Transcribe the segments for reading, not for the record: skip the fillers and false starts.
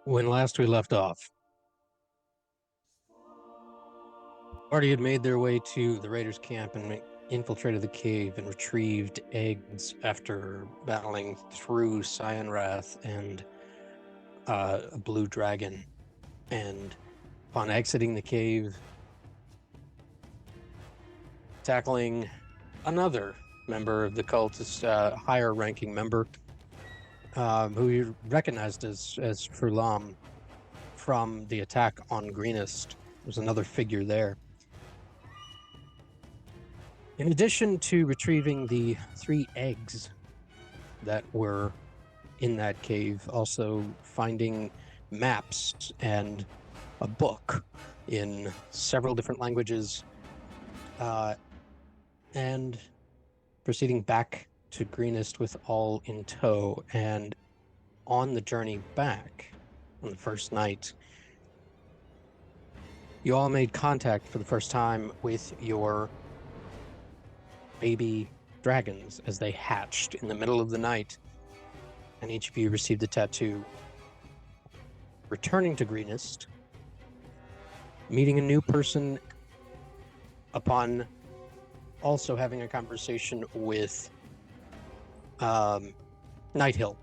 When last we left off, party had made their way to the raiders' camp and infiltrated the cave and retrieved eggs after battling through Cyan Wrath and a blue dragon. And upon exiting the cave, tackling another member of the cult, higher ranking member, who you recognized as Frulam from the attack on Greenest. There's another figure there. In addition to retrieving the 3 eggs that were in that cave, also finding maps and a book in several different languages, and proceeding back to Greenest with all in tow. And on the journey back, on the first night, you all made contact for the first time with your baby dragons as they hatched in the middle of the night, and each of you received a tattoo. Returning to Greenest, meeting a new person upon also having a conversation with Nighthill.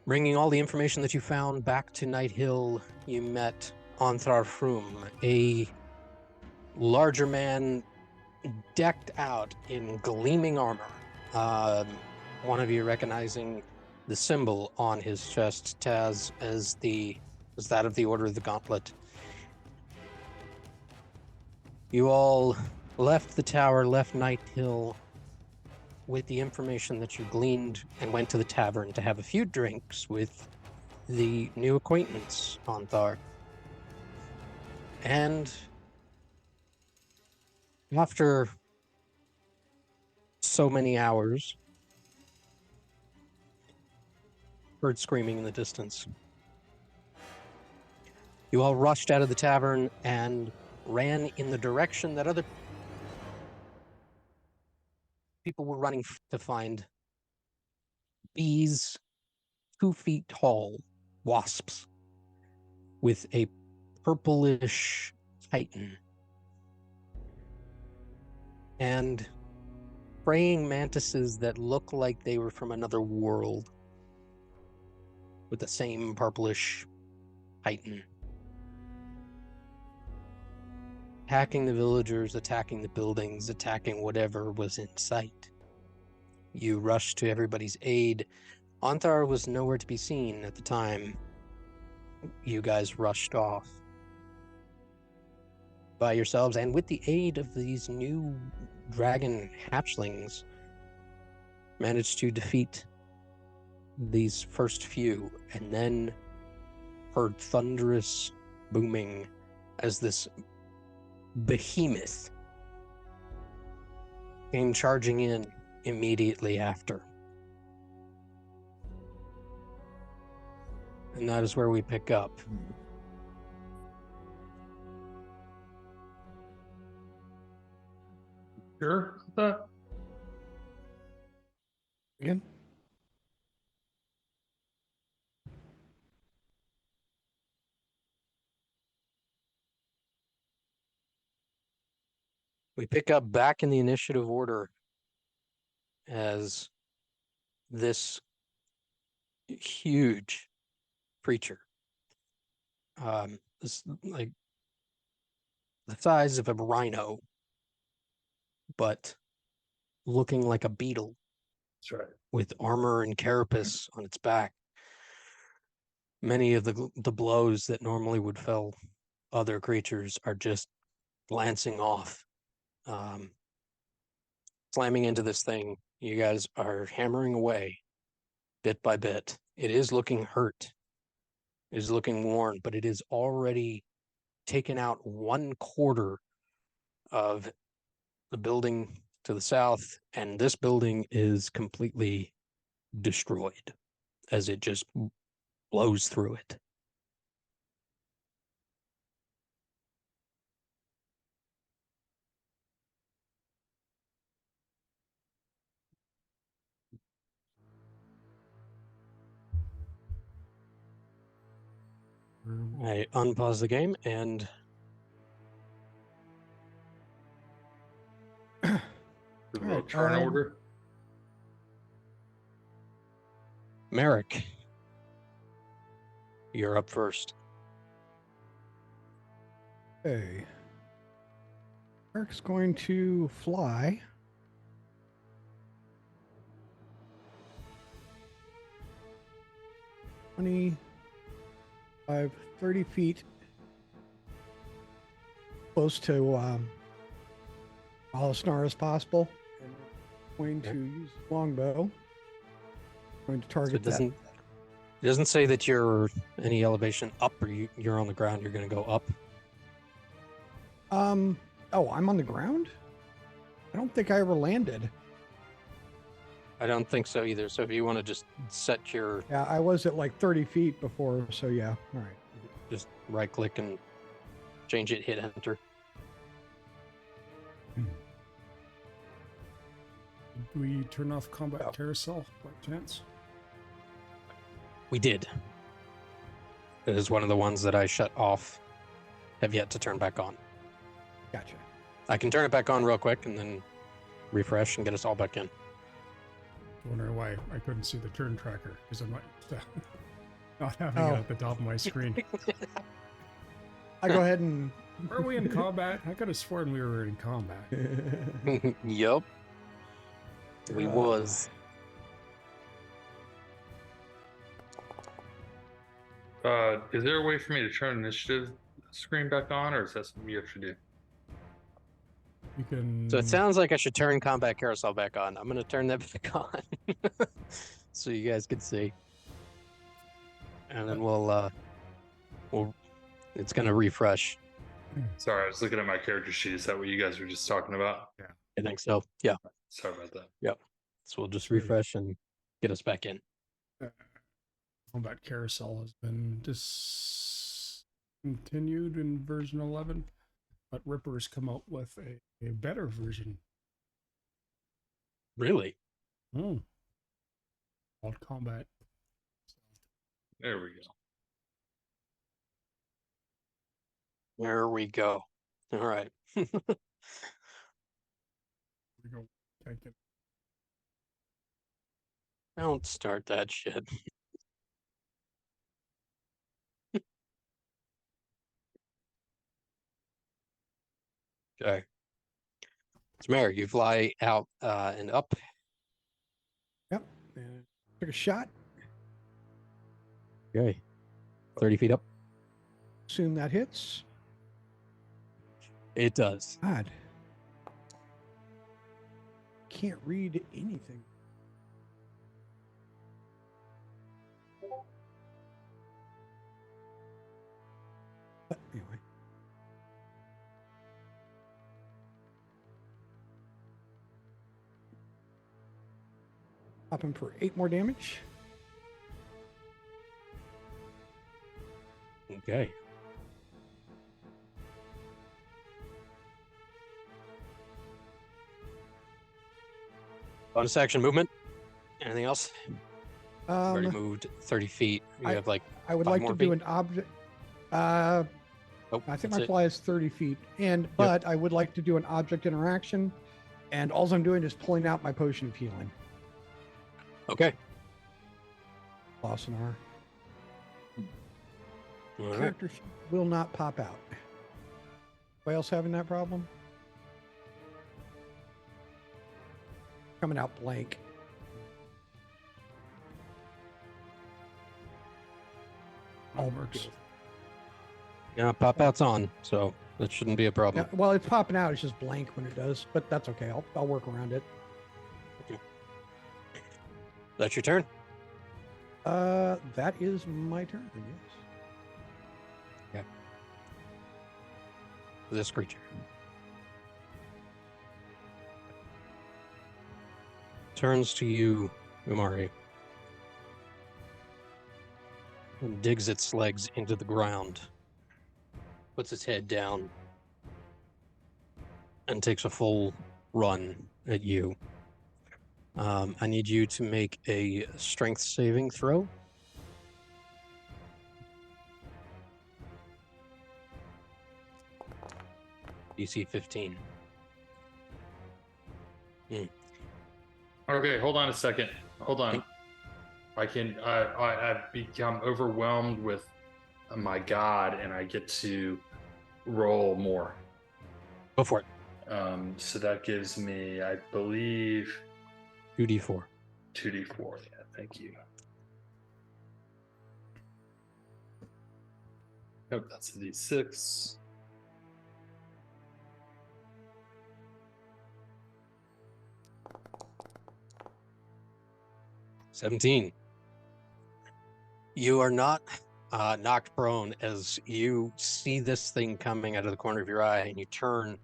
Bringing all the information that you found back to Nighthill, you met Anthar Froom, a larger man decked out in gleaming armor. One of you recognizing the symbol on his chest, Taz, as that of the Order of the Gauntlet. You all left the tower, left Nighthill with the information that you gleaned, and went to the tavern to have a few drinks with the new acquaintance, Anthar. And after so many hours, heard screaming in the distance. You all rushed out of the tavern and ran in the direction that other people were running to find bees 2 feet tall, wasps, with a purplish titan. And praying mantises that look like they were from another world with the same purplish titan. Attacking the villagers, attacking the buildings, attacking whatever was in sight. You rushed to everybody's aid. Anthar was nowhere to be seen at the time you guys rushed off. By yourselves, and with the aid of these new dragon hatchlings, managed to defeat these first few, and then heard thunderous booming as this behemoth came charging in immediately after. And that is where we pick up. Sure. That Again? We pick up back in the initiative order as this huge creature, this like the size of a rhino, but looking like a beetle. that's right. With armor and carapace on its back. Many of the blows that normally would fell other creatures are just glancing off. Slamming into this thing, you guys are hammering away bit by bit. It is looking hurt. It is looking worn, but it is already taken out 1/4 of the building to the south, and this building is completely destroyed as it just blows through it. I unpause the game and The Alright, turn order. Merrick, you're up first. Okay. Eric's going to fly. Five, 30 feet close to Alasnar as possible. And going to use longbow. Going to So target it doesn't say that you're any elevation up or you're on the ground. You're going to go up. that. Oh, I'm on the ground? I don't think I ever landed. I don't think so either. So if you want to just set your, Yeah, I was at like 30 feet before, so yeah. All right. just right click and change it, hit enter. Did we turn off combat carousel by chance? We did. It is one of the ones that I shut off, have yet to turn back on. Gotcha. I can turn it back on real quick and then refresh and get us all back in. Wondering why I couldn't see the turn tracker because I'm not used to not having Oh. it at the top of my screen. I go ahead and. Are we in combat? I could have sworn we were in combat. Yup. We was. Is there a way for me to turn initiative screen back on, or is that something you have to do? You can. So it sounds like I should turn combat carousel back on. I'm going to turn that back on so you guys can see. And then we'll it's going to refresh. Sorry, I was looking at my character sheet. Is that what you guys were just talking about? I think so. Yeah. Sorry about that. So we'll just Sure. refresh and get us back in. Combat carousel has been discontinued in version 11, but Ripper's come out with a better version. Really? Called combat. There we go. There we go. All right. We go. Take it. Don't start that shit. Okay. So Mary, you fly out and up. Yep. And took a shot. Okay. 30 feet up. Assume that hits. It does. God. Can't read anything. But anyway. Pop him for 8 more damage. Okay. Bonus action movement. Anything else? Already moved 30 feet. You have like I would 5 like more to do feet? an object. Oh, I think that's my it. fly is 30 feet, but I would like to do an object interaction, and all I'm doing is pulling out my potion of healing. Okay. Lawsonar. All right. Character sheet will not pop out. Anybody else having that problem? Coming out blank. All works. Yeah, pop out's on, so that shouldn't be a problem. Yeah, well, it's popping out. It's just blank when it does, but that's okay. I'll work around it. That's your turn. That is my turn. Yes. This creature turns to you, Umari, and digs its legs into the ground, puts its head down, and takes a full run at you. I need you to make a strength saving throw. DC 15. Okay, hold on a second. Hold on. Okay. I've become overwhelmed with my god, and I get to roll more. Go for it. So that gives me, I believe, 2d4. 2d4. Yeah, thank you. Nope, that's a d6. $17. You are not knocked prone as you see this thing coming out of the corner of your eye, and you turn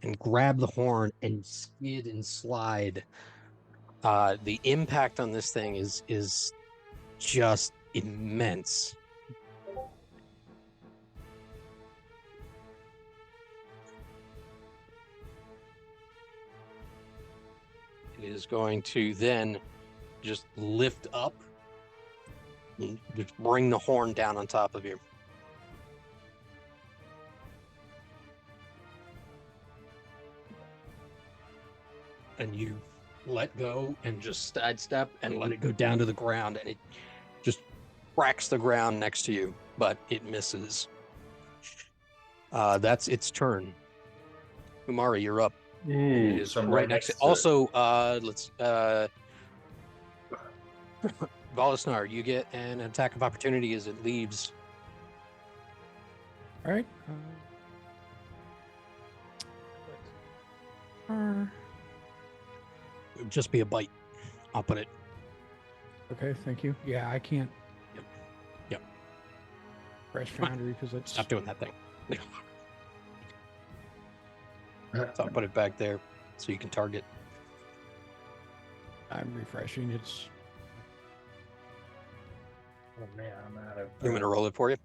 and grab the horn and skid and slide. The impact on this thing is just immense. It is going to then just lift up and just bring the horn down on top of you. And you let go and just sidestep and let it go down to the ground, and it just cracks the ground next to you, but it misses. That's its turn. Umari, you're up. It is So I'm right next to it. to it. Also, let's Volisnar, you get an attack of opportunity as it leaves. All right. It would just be a bite. I'll put it. Okay, thank you. Yeah, I can't. Yep. Fresh Foundry because it's. Stop doing that thing. So I'll put it back there so you can target. I'm refreshing. It's. Oh man, I'm out of. You want me to roll it for you?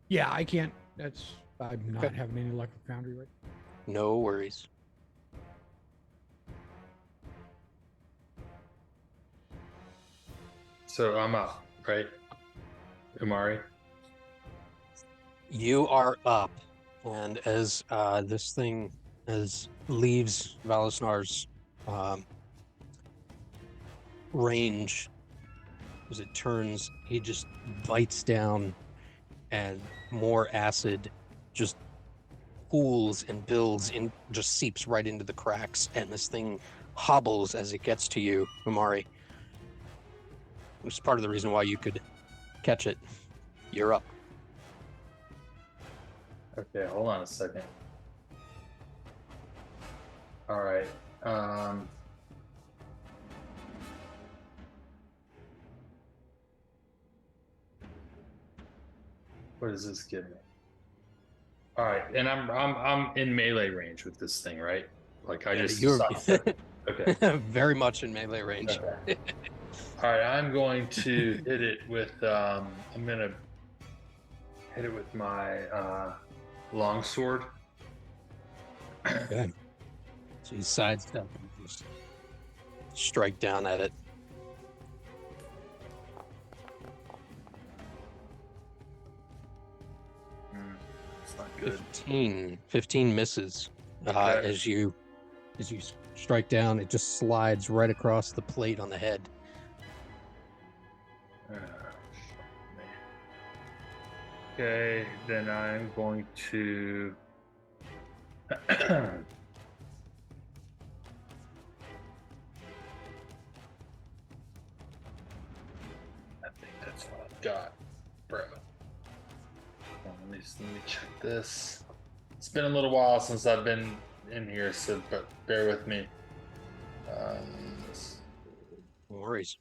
Yeah, I can't. That's. I'm not Okay. having any luck with Foundry right. No worries. So I'm up, right? Umari? You are up, and as this thing leaves Valisnar's range, as it turns, he just bites down, and more acid just pools and builds and just seeps right into the cracks, and this thing hobbles as it gets to you, Umari. Which is part of the reason why you could catch it. You're up. Okay, hold on a second. All right. What does this give me? All right, and I'm in melee range with this thing, right? Like I Yeah, just you're okay. very much in melee range. Okay. All right, I'm going to hit it with I'm gonna hit it with my longsword. Okay. So you sidestep and just strike down at it. It's not good. 15 misses. Okay. As you strike down, it just slides right across the plate on the head. Okay, then I'm going to I think that's what I've got, bro. Let me check this. It's been a little while since I've been in here, so but bear with me. No worries.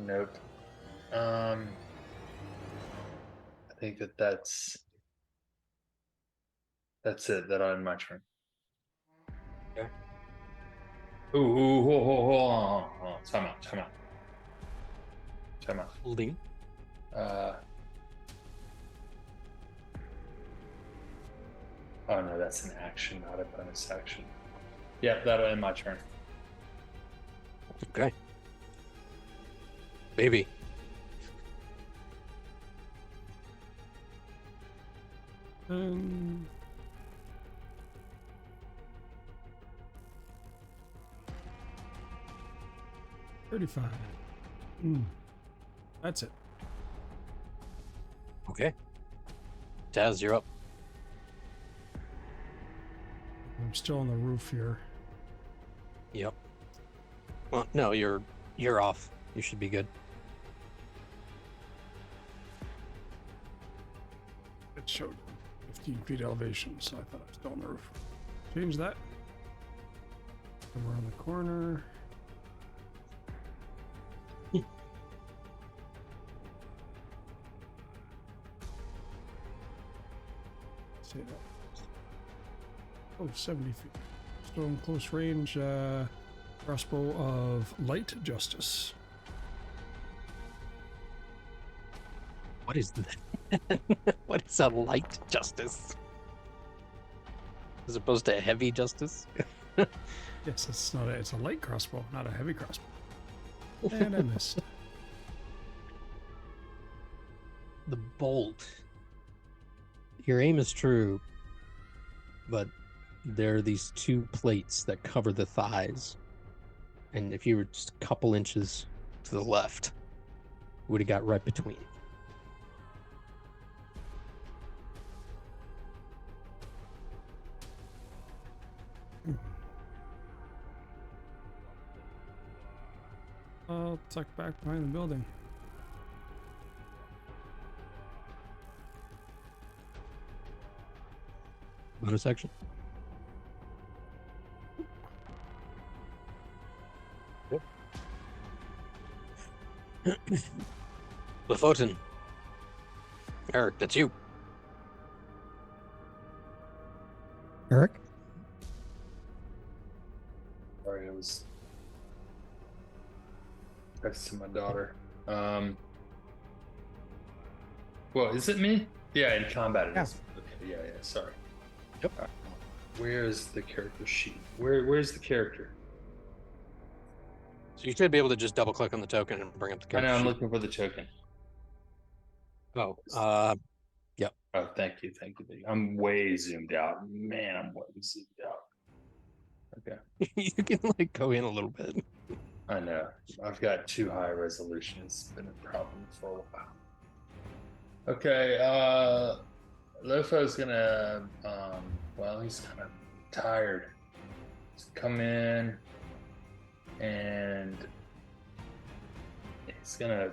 Nope. I think that's it. That on my turn. Okay. Ooh, hold on. Time out. Holding. Oh no, that's an action, not a bonus action. Yep, that'll end my turn. Okay. Baby. Um, $35. That's it. Okay. Taz, you're up. I'm still on the roof here. Yep. Well, no, you're off. You should be good. It showed 15 feet elevation, so I thought I was still on the roof. Change that. And we're on the corner. Say that. Oh, 70 feet. Still in close range. Crossbow of light justice. What is that? What is a light justice? As opposed to a heavy justice? Yes, it's a light crossbow, not a heavy crossbow. And I missed. The bolt. Your aim is true, but there are these two plates that cover the thighs. And if you were just a couple inches to the left, you would have got right between. Tuck back behind the building. Bonus action. Lafoten. Eric, that's you. Eric? Sorry, I was next to my daughter. Well, is it me? Yeah, in combat it is. Okay, yeah, sorry. Yep. Where's the character sheet? Where's the character? So you should be able to just double click on the token and bring up the I know, character I'm sheet. looking for the token. Oh, Oh, thank you. I'm way zoomed out. Man, I'm way zoomed out. Okay. you can like go in a little bit. I know. I've got too high resolution. It's been a problem for a while. Okay, Lofo's gonna well, he's kind of tired. He's come in and he's gonna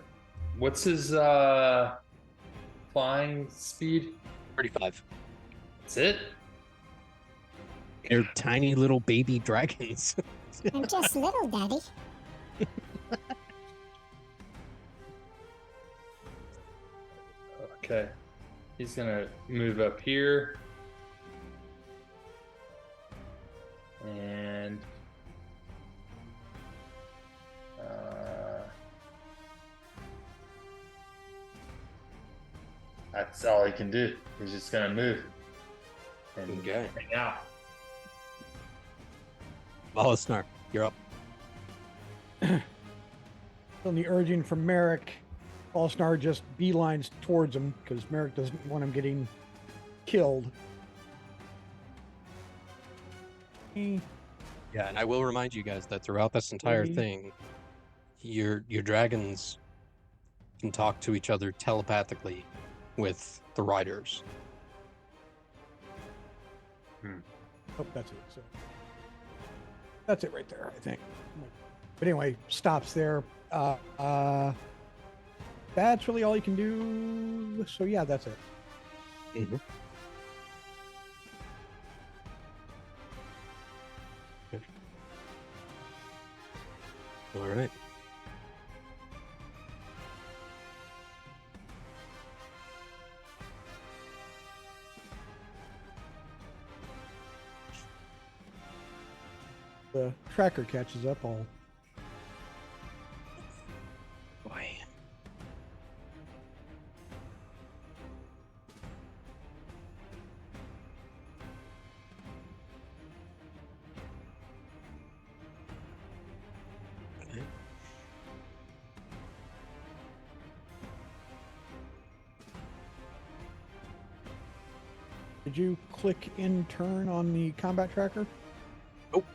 what's his flying speed? 35. That's it? They're tiny little baby dragons. I'm just little, Daddy. Okay. He's gonna move up here. And that's all he can do. He's just gonna move and Okay. hang out. Valisnar, you're up. On the urging from Merrick, Allsnar just beelines towards him because Merrick doesn't want him getting killed. Yeah, and I will remind you guys that throughout this entire Mhm. thing, your dragons can talk to each other telepathically with the riders. Oh, that's it. So that's it right there, I think. But anyway, stops there. That's really all you can do. So yeah, that's it. Mm-hmm. All right. The tracker catches up. All Boy. Did you click in turn on the combat tracker? Nope.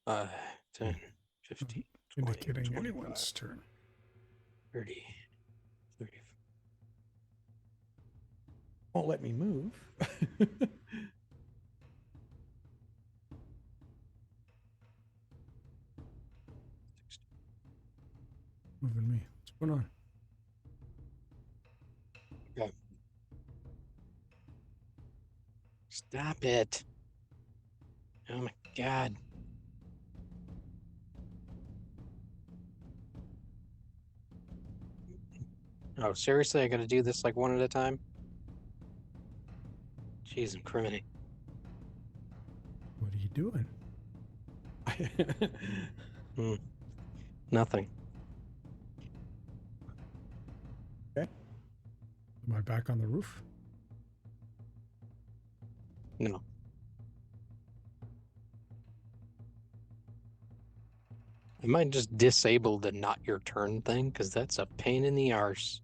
Uh, 10, 15, 20, Indicating 25, anyone's turn. 30, 30. Won't let me move. Moving me. What's going on? Okay. Stop it. Oh my God. Oh, seriously? I gotta do this like one at a time? Jeez, I'm criminy. What are you doing? Nothing. Am I back on the roof? No. I might just disable the not your turn thing, because that's a pain in the arse.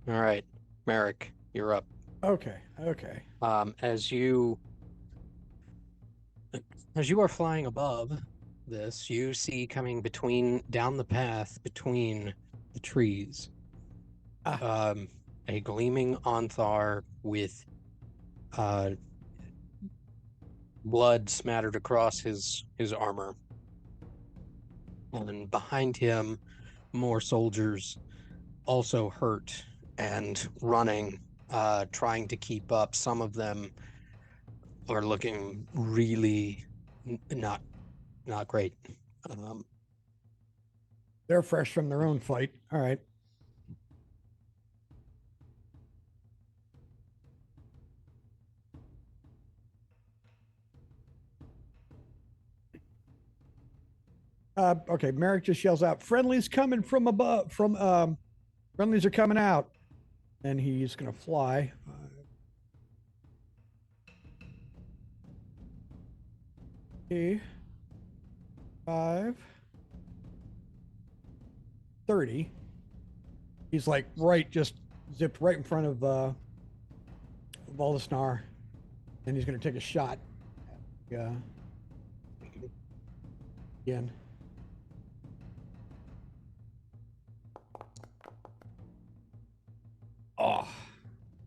All right, Merrick, you're up. Okay. As you are flying above this, you see coming down the path between the trees, a gleaming Onthar with blood smattered across his armor. And behind him, more soldiers also hurt and running, trying to keep up. Some of them are looking really not great. They're fresh from their own fight. All right. Okay. Merrick just yells out, "Friendlies coming from above! Friendlies are coming out!" And he's gonna fly. 5, 30. He's like just zipped right in front of Volusnar, and he's going to take a shot. Yeah. Again. Oh,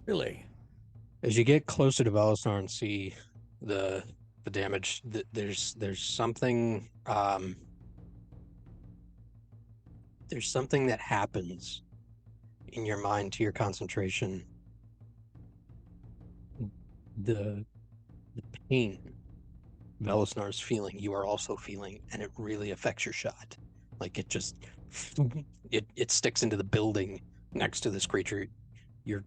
really? As you get closer to Valisar and see the damage, there's something there's something that happens in your mind to your concentration. The pain Velisnar's feeling, you are also feeling, and it really affects your shot. Like it just it sticks into the building next to this creature. Your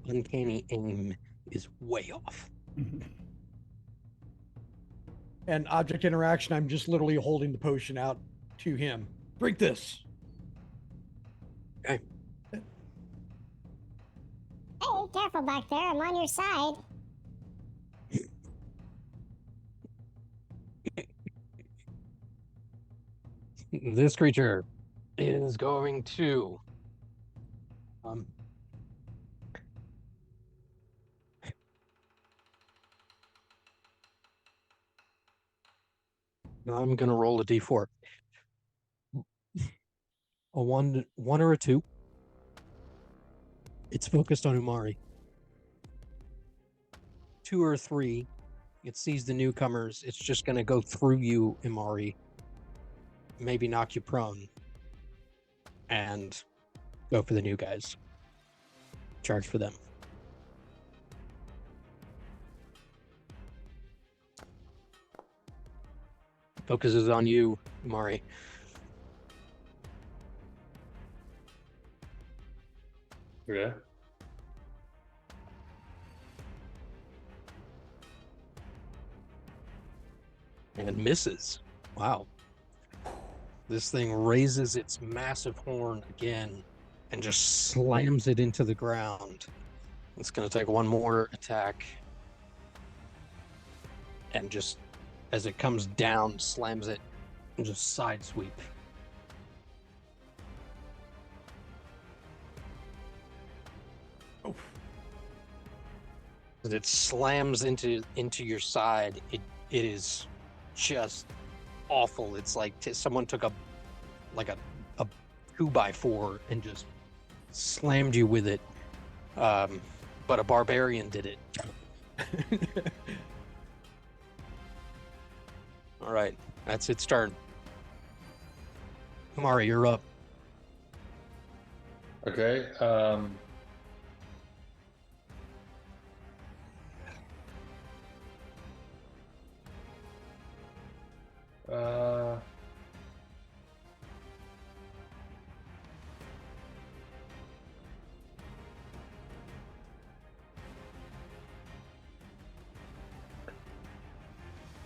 uncanny aim is way off. And object interaction, I'm just literally holding the potion out to him. Drink this. Okay. Hey, careful back there. I'm on your side. This creature is going to I'm gonna roll a d4. A one or a 2. It's focused on Umari. 2 or 3, it sees the newcomers. It's just gonna go through you, Umari. Maybe knock you prone. And go for the new guys. Charge for them. Focuses on you, Umari. Yeah. And misses. Wow. This thing raises its massive horn again and just slams it into the ground. It's going to take one more attack. And just as it comes down, slams it and just side sweep. As it slams into your side, it is just awful. It's like someone took a 2x4 and just slammed you with it. But a barbarian did it. All right, that's its turn. Kamari, you're up. Okay.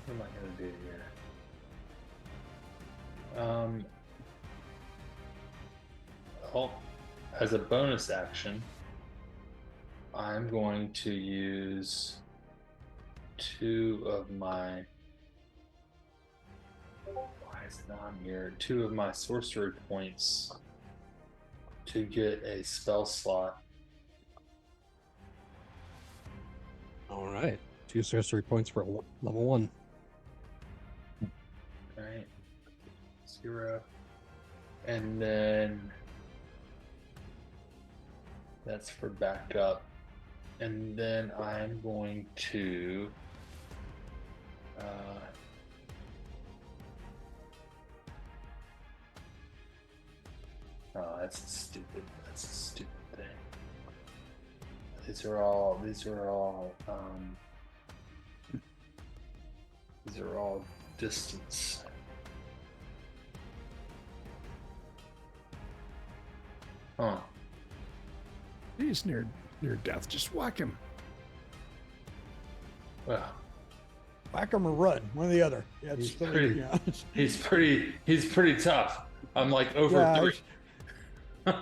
What am I gonna do here? Well, as a bonus action, I'm going to use 2 of my. Why is it not on here? 2 of my sorcery points to get a spell slot. All right, 2 sorcery points for level 1. Right. 0. And then that's for backup. And then I'm going to oh, that's a stupid thing. These are all distance. Huh. He's near death. Just whack him. Well, Whack 'em or run, one or the other. Yeah, he's it's still, pretty. yeah. He's pretty tough. I'm like over Yeah, 3. And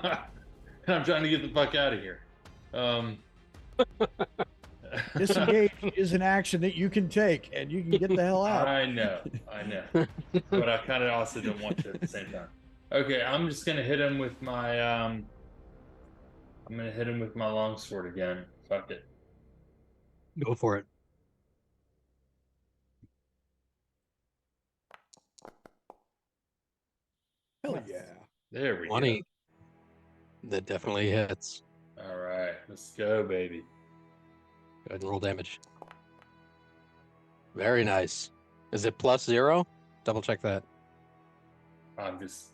I'm trying to get the fuck out of here. Disengage is an action that you can take, and you can get the hell out. I know, but I kind of also don't want to at the same time. Okay, I'm just gonna hit him with my longsword again. Fuck it. Go for it. Hell yeah. There we 20. That definitely hits. go. All right, let's go, baby. Go ahead and roll damage. Very nice. Is it +0? Double check that. I'm just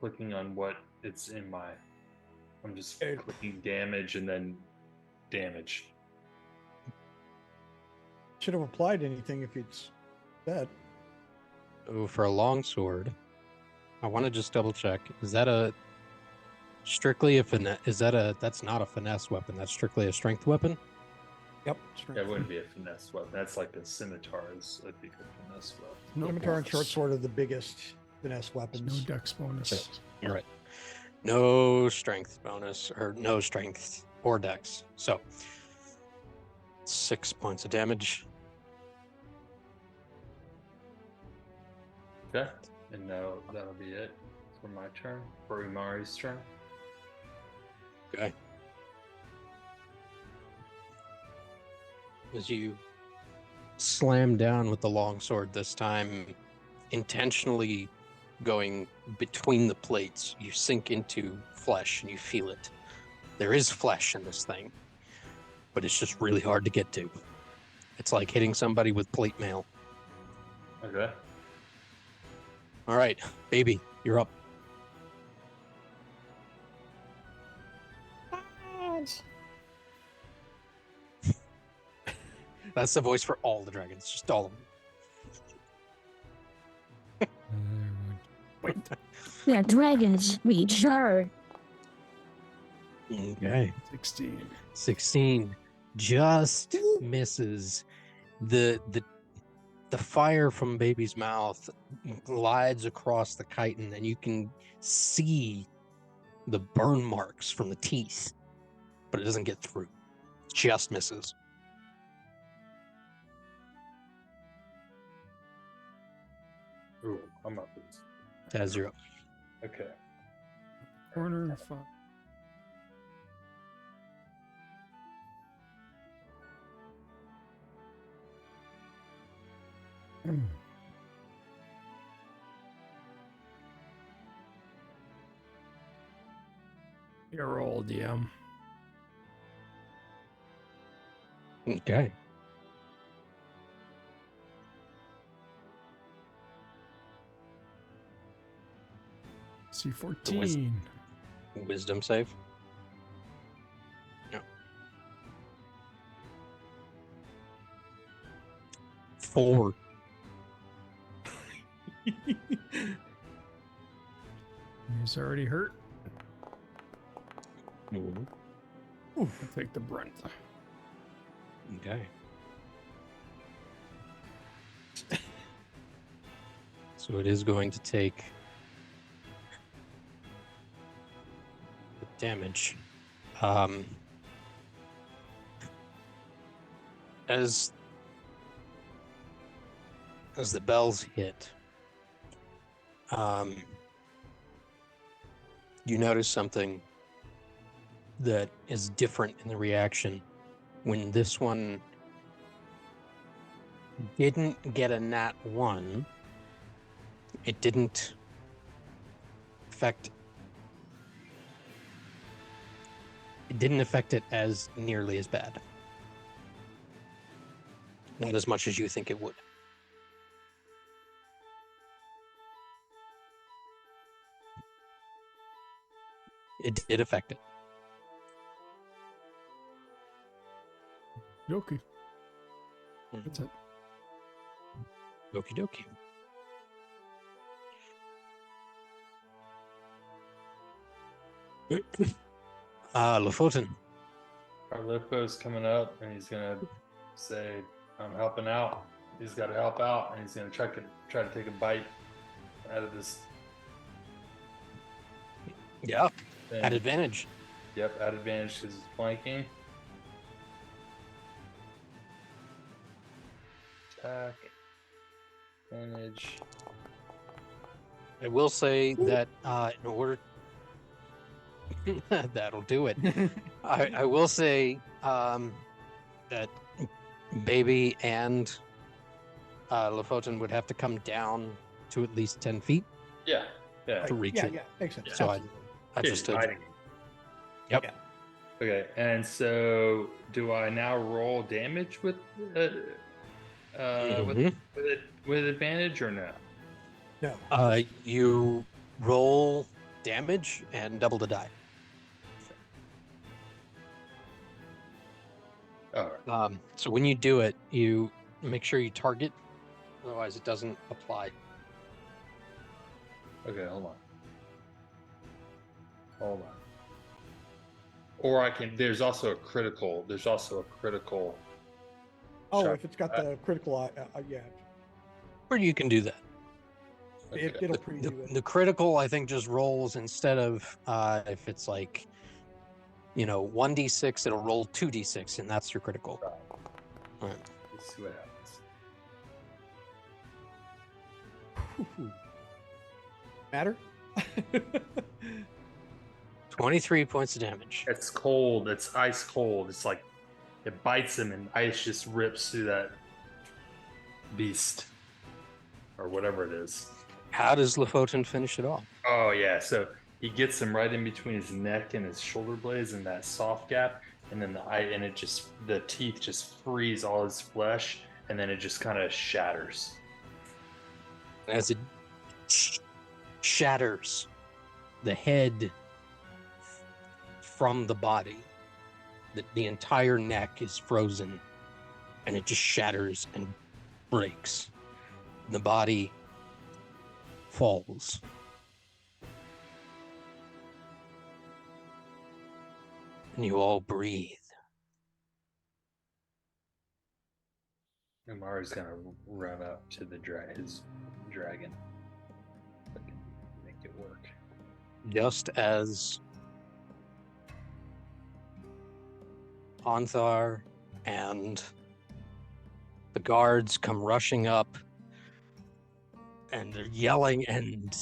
clicking on what it's in my. I'm just Okay. clicking damage and then damage. Should have applied anything if it's that. Oh, for a longsword, I want to just double check. Is that a strictly a finesse? That's not a finesse weapon. That's strictly a strength weapon. Yep. That wouldn't be a finesse weapon. That's like a scimitar is a bigger finesse weapon. No Scimitar and short bonus. sword are the biggest finesse No weapons. dex bonus. All right. No strength bonus or no strength or dex. So 6 points of damage. Okay, and now that'll be it for my turn. For Umari's turn. Okay. As you slam down with the longsword this time, intentionally going between the plates, you sink into flesh and you feel it. There is flesh in this thing, but it's just really hard to get to. It's like hitting somebody with plate mail. Okay. All right, baby, you're up. Charge. That's the voice for all the dragons, just all of them. The dragons recharge. Okay. 16. 16 just misses. The fire from baby's mouth glides across the chitin, and you can see the burn marks from the teeth, but it doesn't get through. Just misses. Ooh, I'm up. As you're up. Okay. Corner 5. You're old, DM. Okay. C14. Wisdom save. No. 4. He's already hurt. Mhm. I'll take the brunt. Okay. So it is going to take the damage. As the bells hit, you notice something that is different in the reaction. When this one didn't get a nat 1, it didn't affect it as nearly as bad. Not as much as you think it would. It did affect it. Yoki. That's it. Okie dokie. Lofoten. Carlipo's coming up and he's gonna say, "I'm helping out." He's got to help out, and he's gonna try to take a bite out of this Yeah, thing. at advantage. Yep, at advantage because he's flanking. Attack. Advantage. I will say that in order that'll do it. I will say that Baby and Lofoten would have to come down to at least 10 feet Yeah, yeah. to reach yeah, it. yeah, makes sense. So Absolutely. I He's just told you. hiding. Yep. Yeah. Okay, and so do I now roll damage with Mhm. with advantage or no? No. You roll damage and double the die. All right. So when you do it, you make sure you target, otherwise it doesn't apply. Okay, hold on. Hold on. Or I can. There's also a critical. Oh, shot. if it's got the critical, yeah, Or you can do that. Okay. it'll preview it. The critical, I think, just rolls instead of if it's like 1d6, it'll roll 2d6, and that's your critical. All right. Let's see what happens. Matter? 23 points of damage. It's cold. It's ice cold. It's like it bites him, and ice just rips through that beast or whatever it is. How does Lofoten finish it off? Oh yeah, so he gets him right in between his neck and his shoulder blades in that soft gap, and then the teeth just freeze all his flesh, and then it just kind of shatters. As it shatters the head from the body, the entire neck is frozen, and it just shatters and breaks. The body falls. And you all breathe. Amari's gonna run up to his dragon. Make it work. Just as Onthar and the guards come rushing up, and they're yelling, and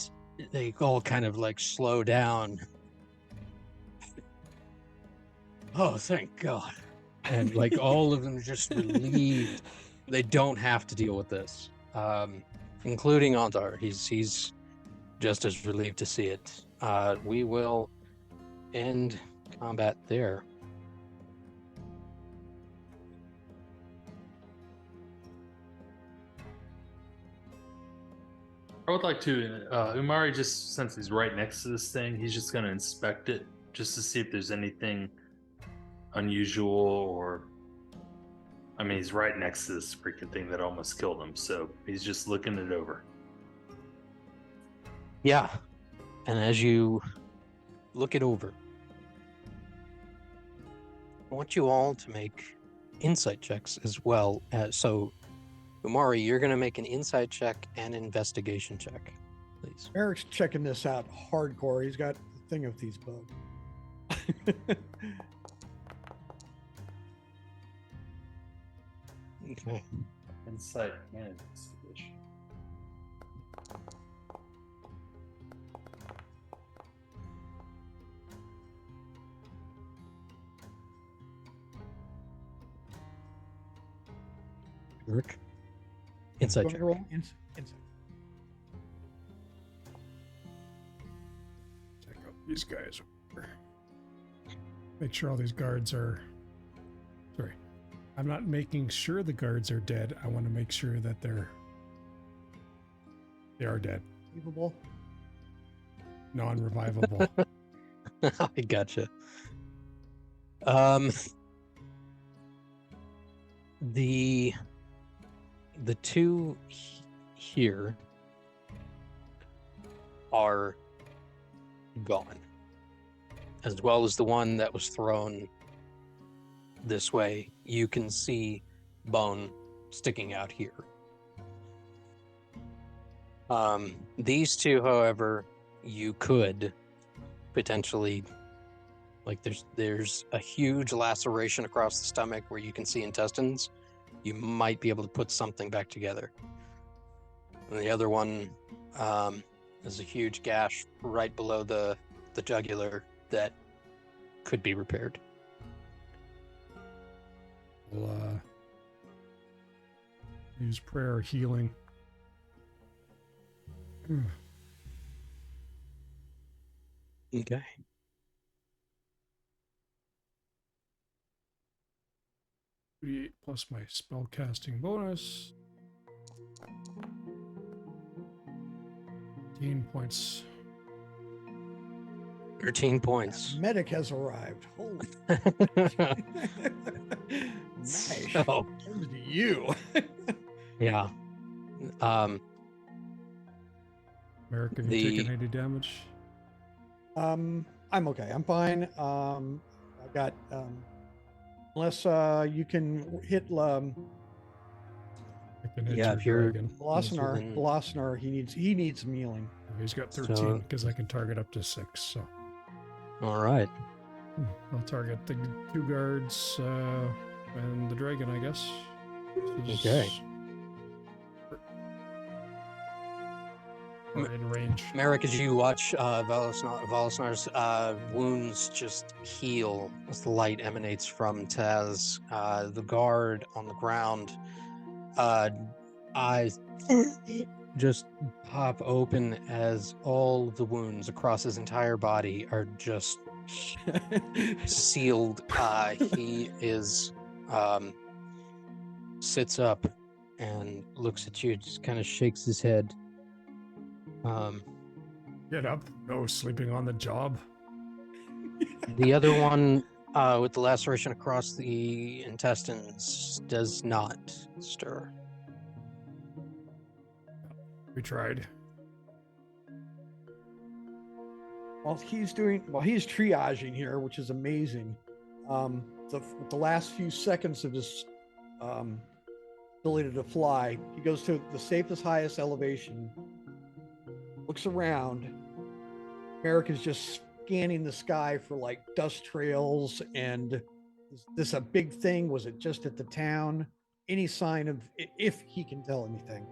they all kind of like slow down. Oh, thank God. And like all of them are just relieved they don't have to deal with this. Including Antar. He's just as relieved to see it. We will end combat there. I would like to, Umari, just since he's right next to this thing, he's just going to inspect it just to see if there's anything unusual or. I mean, he's right next to this freaking thing that almost killed him, so he's just looking it over. Yeah. And as you look it over, I want you all to make insight checks as well. So, Umari, you're going to make an insight check and investigation check, please. Eric's checking this out hardcore. He's got the thing of these bugs. Okay. Insight and investigation. Eric? Insight Go check. ahead, roll insight. Check out these guys. Make sure all these guards are. Sorry. I'm not making sure the guards are dead. I want to make sure that they are dead. Believable. Non-revivable. I gotcha. The two here are gone, as well as the one that was thrown this way. You can see bone sticking out here. These two, however, you could potentially, like, there's a huge laceration across the stomach where you can see intestines. You might be able to put something back together. And the other one is a huge gash right below the jugular that could be repaired. We'll use prayer or healing. Okay. Plus my spell casting bonus. 13 points. 13 points. Medic has arrived. Holy. Nice. So, Comes to you. yeah. Merrick, have you taken any damage? I'm okay. I'm fine. I got unless you can hit I can hit Yeah, your if you're- dragon. Velocinar. within- Velocinar, he needs some healing. He's got So- 13 because I can target up to 6. So All right. I'll target the 2 guards and the dragon, I guess. This is- Okay. We're in range. Merrick, as you watch Volisnar's wounds just heal as the light emanates from Taz, the guard on the ground, eyes just pop open as all of the wounds across his entire body are just sealed. He is sits up and looks at you, just kind of shakes his head. Get up. No sleeping on the job. The other one with the laceration across the intestines does not stir. We tried. While he's triaging here, which is amazing. The last few seconds of his ability to fly, he goes to the safest, highest elevation, looks around. Merrick is just scanning the sky for like dust trails, and is this a big thing? Was it just at the town? Any sign of, if he can tell anything?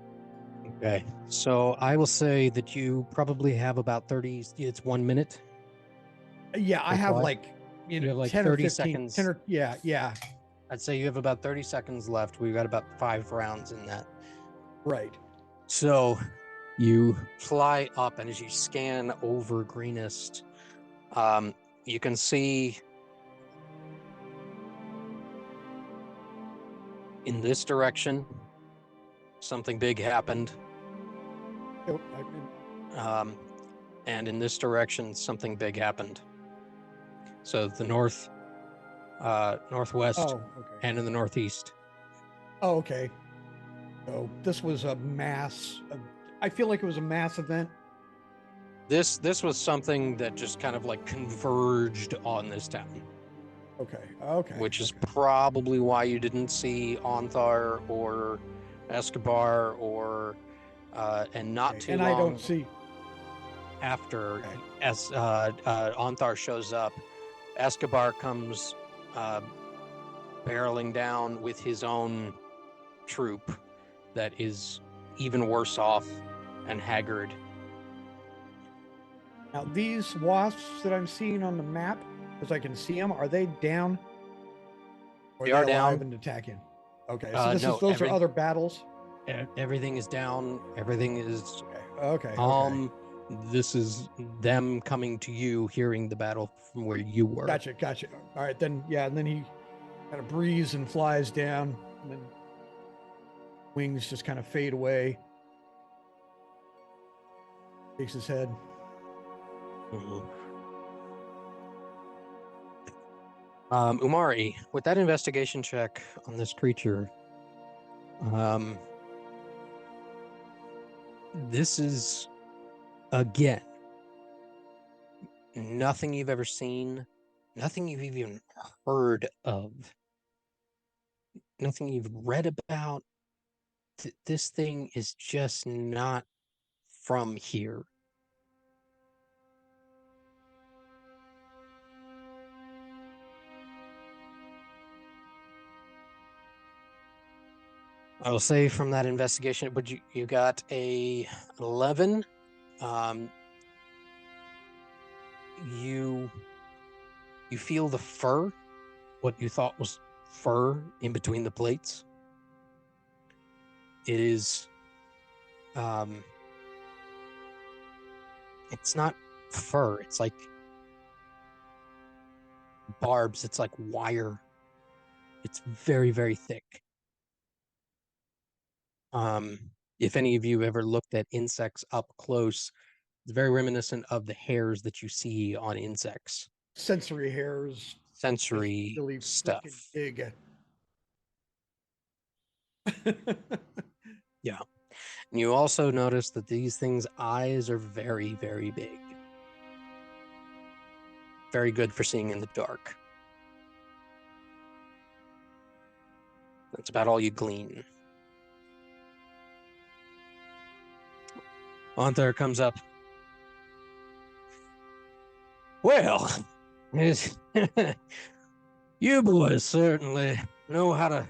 Okay. So I will say that you probably have about 30, it's 1 minute. Yeah, I That's have why. like, You have like 10 or 30 15, seconds. 10 or, yeah, I'd say you have about 30 seconds left. We've got about 5 rounds in that. right. So you fly up, and as you scan over Greenest, you can see in this direction something big happened, Oh, and in this direction something big happened. So the northwest, oh, okay. and in the northeast. Oh, okay. So this was a I feel like it was a mass event. This was something that just kind of like converged on this town, Okay. which is Okay. probably why you didn't see Onthar or Escobar and not Okay. too And I don't long see. after Okay. as Onthar shows up, Escobar comes barreling down with his own troop that is even worse off and haggard. Now these wasps that I'm seeing on the map, because I can see them, are they down? Or They are they are alive down. and attacking? Okay, so No, those are other battles. everything is down. Everything is Okay. This is them coming to you, hearing the battle from where you were. Gotcha. All right, then and then he kind of breathes and flies down, and then wings just kind of fade away. Shakes his head. Mhm. Umari, with that investigation check on this creature, this is again nothing you've ever seen, nothing you've even heard of, nothing you've read about. This thing is just not from here. I will say from that investigation, but you got a 11. You feel the fur, what you thought was fur in between the plates. It is it's not fur, it's like barbs, it's like wire. It's very, very thick. If any of you ever looked at insects up close, it's very reminiscent of the hairs that you see on insects. Sensory hairs. Sensory Really freaking stuff. big. Yeah. And you also notice that these things' eyes are very, very big. Very good for seeing in the dark. That's about all you glean. Onthar comes up. Well, you boys certainly know how to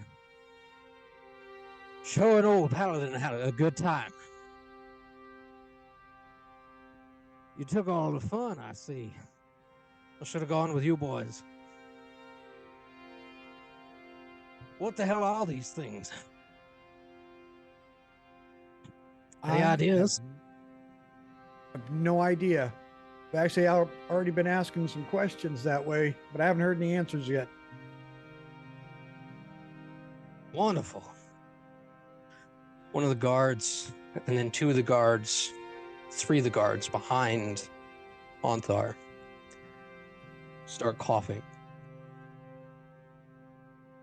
show an old paladin a good time. You took all the fun, I see. I should have gone with you boys. What the hell are these things? Any ideas? I have no idea. Actually, I've already been asking some questions that way, but I haven't heard any answers yet. Wonderful. One of the guards, and then 2 of the guards, 3 of the guards behind Onthar start coughing.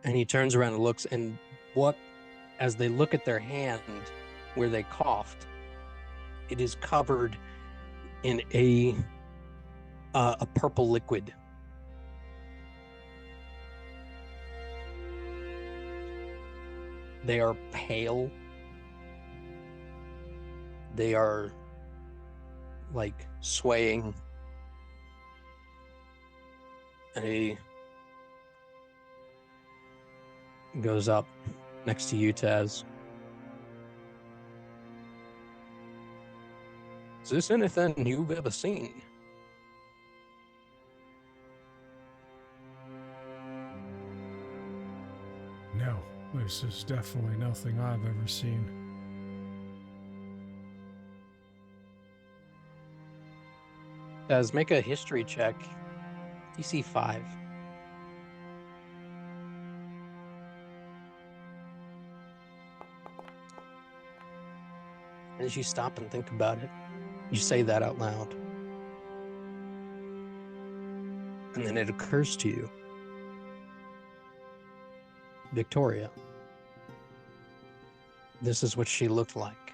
And he turns around and looks, and as they look at their hand where they coughed, it is covered in a purple liquid. They are pale. They are like swaying. And he goes up next to you, Taz. Is this anything you've ever seen? No, this is definitely nothing I've ever seen. Does make a history check. DC 5. As you stop and think about it, you say that out loud. And then it occurs to you, Victoria, this is what she looked like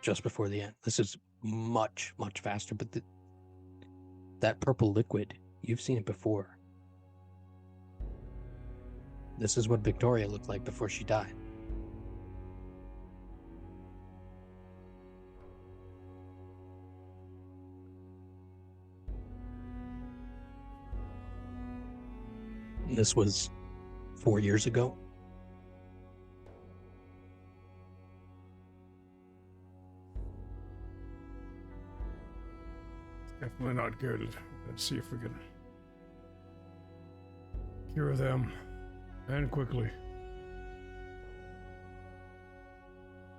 just before the end. This is much, much faster, but that purple liquid, you've seen it before. This is what Victoria looked like before she died. This was 4 years ago. Definitely not good. Let's see if we can cure them, and quickly.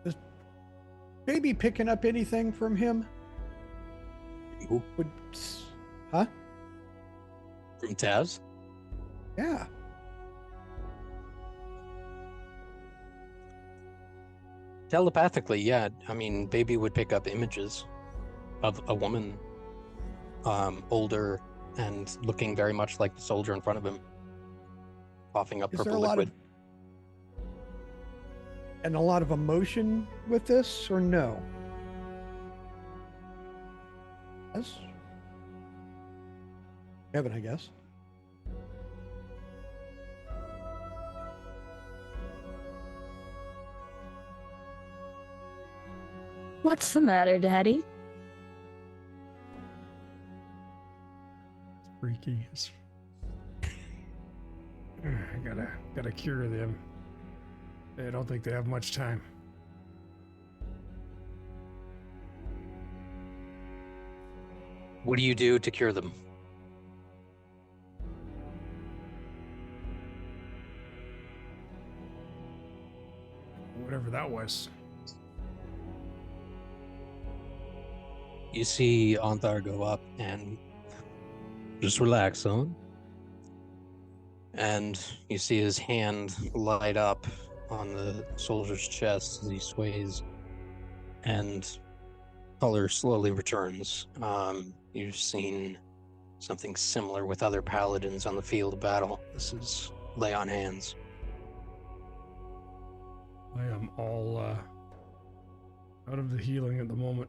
Is Baby picking up anything from him? Who? Huh? From Taz? Yeah. Telepathically, yeah. I mean, Baby would pick up images of a woman, older and looking very much like the soldier in front of him, coughing up Is there purple a lot liquid. and a lot of emotion with this, or no? Yes. Kevin, I guess. What's the matter, Daddy? It's freaky. I gotta cure them. I don't think they have much time. What do you do to cure them? Whatever that was. You see Anthar go up and just relax, son. And you see his hand light up on the soldier's chest as he sways, and color slowly returns. You've seen something similar with other paladins on the field of battle. This is lay on hands. I am all out of the healing at the moment.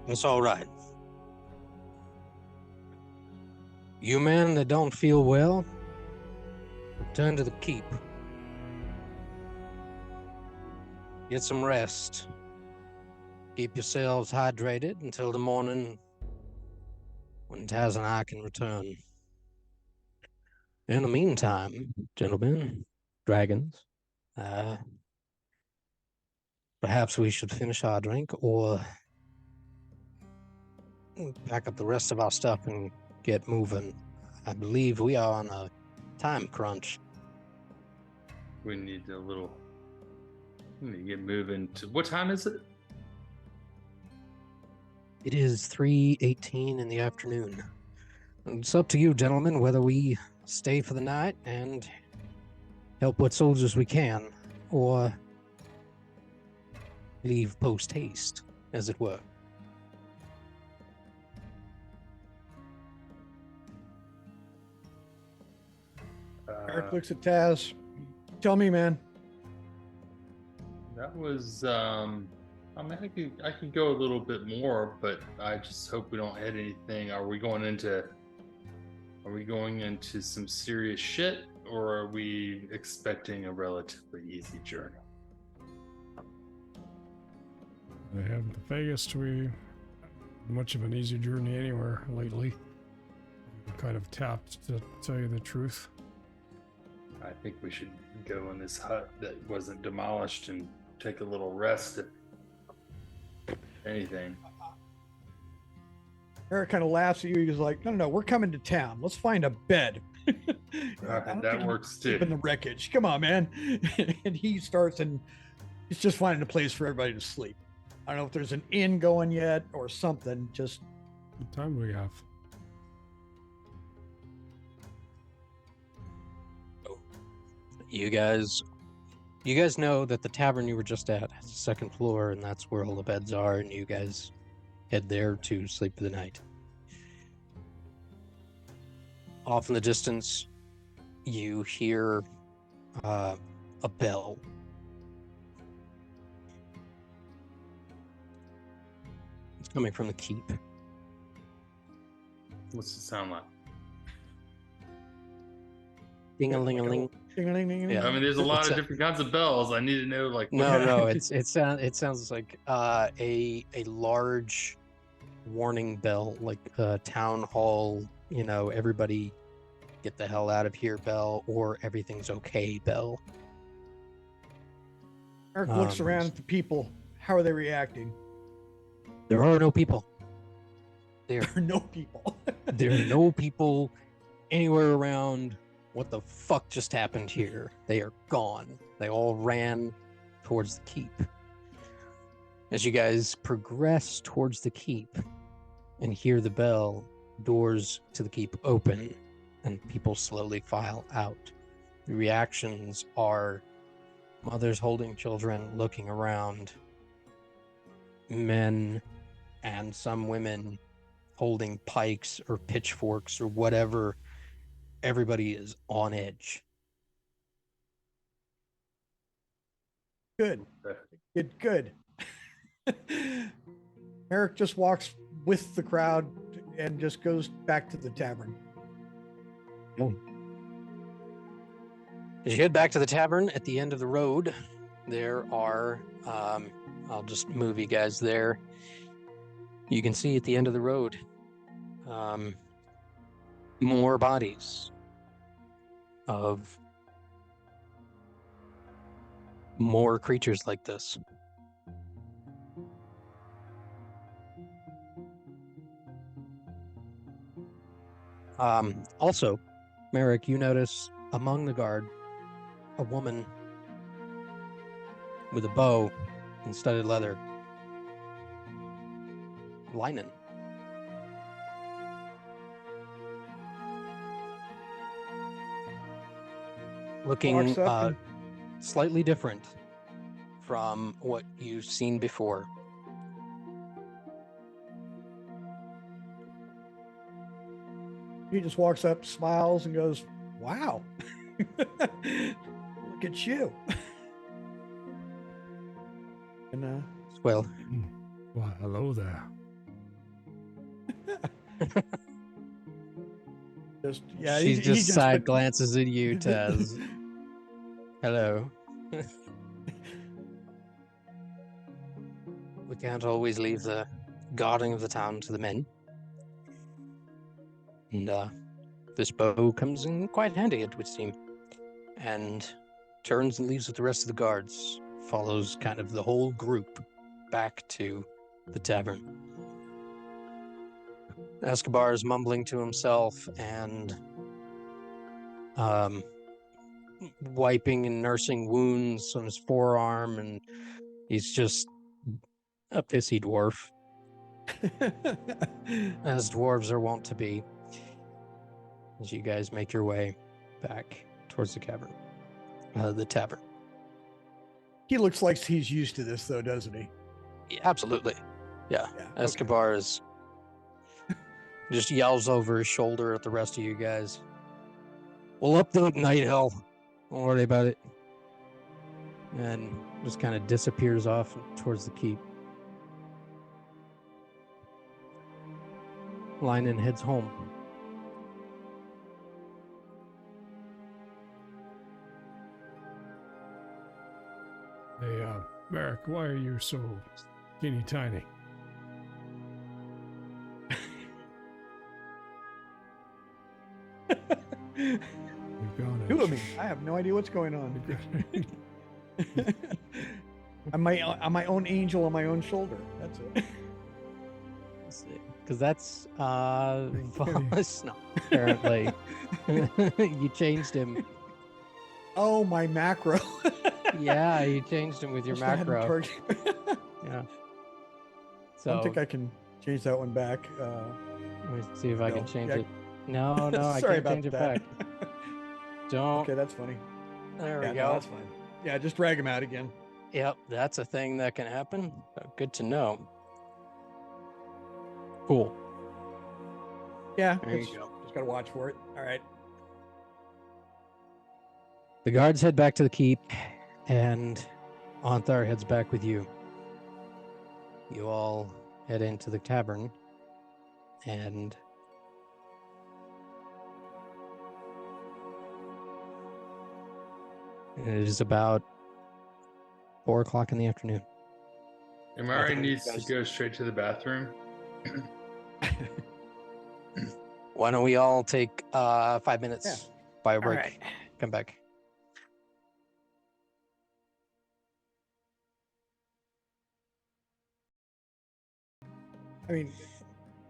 It's all right. You men that don't feel well, return to the keep. Get some rest. Keep yourselves hydrated until the morning when Taz and I can return. In the meantime, gentlemen, dragons, perhaps we should finish our drink or pack up the rest of our stuff and get moving. I believe we are on a time crunch. We need to get moving to, what time is it? It is 3:18 in the afternoon. It's up to you, gentlemen, whether we stay for the night and help what soldiers we can, or leave post haste, as it were. Eric looks at Taz. Tell me, man. That was I mean, I could go a little bit more, but I just hope we don't hit anything. Are we going into some serious shit, or are we expecting a relatively easy journey? I haven't the vaguest much of an easy journey anywhere lately. I'm kind of tapped, to tell you the truth. I think we should go in this hut that wasn't demolished and take a little rest, if anything. Eric kind of laughs at you. He's like, no, we're coming to town. Let's find a bed. That works Sleep in the too. wreckage. Come on, man. And he starts, and he's just finding a place for everybody to sleep. I don't know if there's an inn going yet or something. Just What time do we have? You guys know that the tavern you were just at has a second floor, and that's where all the beds are, and you guys head there to sleep for the night. Off in the distance, you hear a bell. It's coming from the keep. What's it sound like? Ding-a-ling-a-ling. ding-a-ling-ding-a-ling. Yeah. I mean, there's a lot It's of a- different kinds of bells. I need to know, like, No, it sounds like a large warning bell, like a town hall, everybody get the hell out of here bell, or everything's okay bell. Eric looks around at the people. How are they reacting? There are no people. There There are no people. there are no people anywhere around. What the fuck just happened here? They are gone. They all ran towards the keep. As you guys progress towards the keep and hear the bell, doors to the keep open and people slowly file out. The reactions are mothers holding children, looking around, men and some women holding pikes or pitchforks or whatever. Everybody is on edge. Good. Good. Eric just walks with the crowd and just goes back to the tavern. As you head back to the tavern at the end of the road, there are, I'll just move you guys there. You can see at the end of the road, more bodies of more creatures like this. Also, Merrick, you notice among the guard a woman with a bow and studded leather. Linen. Looking Walks up and- slightly different from what you've seen before. He just walks up, smiles, and goes, "Wow, look at you." And Well, Why, hello there. just yeah, she he just side but- glances at you, Taz. Hello. We can't always leave the guarding of the town to the men. And this bow comes in quite handy, it would seem. And turns and leaves with the rest of the guards. Follows kind of the whole group back to the tavern. Escobar is mumbling to himself and wiping and nursing wounds on his forearm, and he's just a pissy dwarf, as dwarves are wont to be, as you guys make your way back towards the tavern. He looks like he's used to this, though, doesn't he? Yeah, absolutely. Yeah. Yeah. Escobar is just yells over his shoulder at the rest of you guys. Well, up the night hell. Don't worry about it. And just kind of disappears off towards the keep. Linen heads home. Hey, Merrick, why are you so teeny tiny? You've gone Two and of me. I have no idea what's going on. I'm my own angel on my own shoulder. That's it. Because that's Voss. No, apparently. You changed him. Oh, my macro. Yeah, you changed him with your Wish I hadn't macro. target- Yeah. I So don't think I can change that one back. let me see if I can no. change Yeah. it. No, I Sorry can't about change it that. back. Don't. Okay, that's funny. There Yeah, we no, go. that's fine. Yeah, just drag him out again. Yep, that's a thing that can happen. Good to know. Cool. Yeah, There you go. just gotta watch for it. All right. The guards head back to the keep, and Onthar heads back with you. You all head into the tavern, and it is about 4 o'clock in the afternoon. Amari think needs you to guys- go straight to the bathroom. Why don't we all take 5 minutes bio All break? right. Come back. I mean,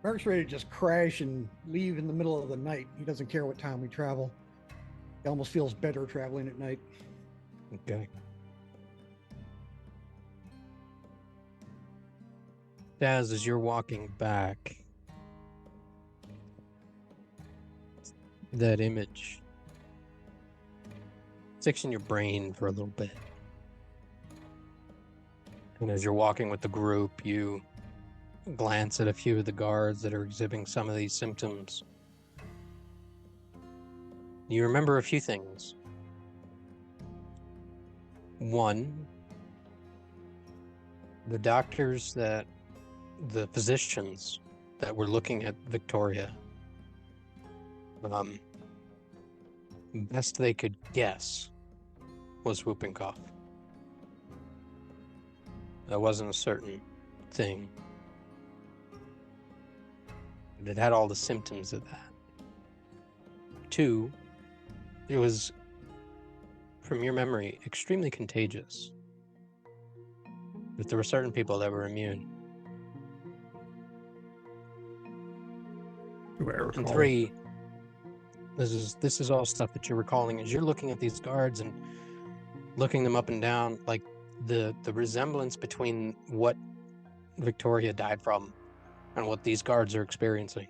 Mark's ready to just crash and leave in the middle of the night. He doesn't care what time we travel. He almost feels better traveling at night. Okay. Daz, as you're walking back, that image sticks in your brain for a little bit. And as you're walking with the group, you glance at a few of the guards that are exhibiting some of these symptoms. You remember a few things. One, the physicians that were looking at Victoria, best they could guess was whooping cough. That wasn't a certain thing. But it had all the symptoms of that. Two, it was, from your memory, extremely contagious. But there were certain people that were immune. Do I recall? And three, this is all stuff that you're recalling as you're looking at these guards and looking them up and down, like the resemblance between what Victoria died from and what these guards are experiencing.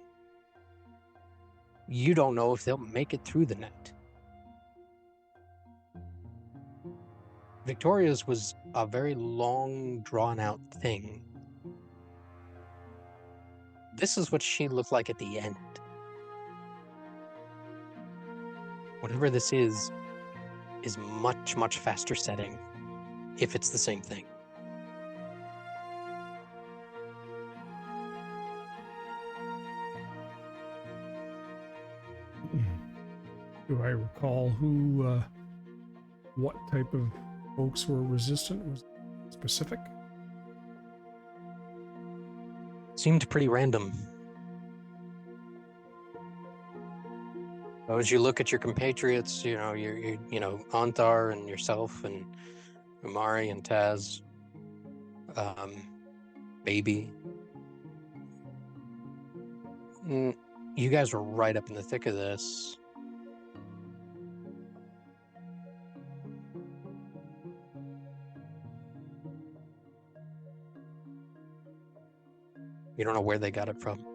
You don't know if they'll make it through the night. Victoria's was a very long, drawn-out thing. This is what she looked like at the end. Whatever this is much, much faster setting, if it's the same thing. Do I recall what type of folks were resistant? Was it specific? Seemed pretty random. As you look at your compatriots, you know, Antar and yourself and Amari and Taz, Baby. You guys were right up in the thick of this. You don't know where they got it from.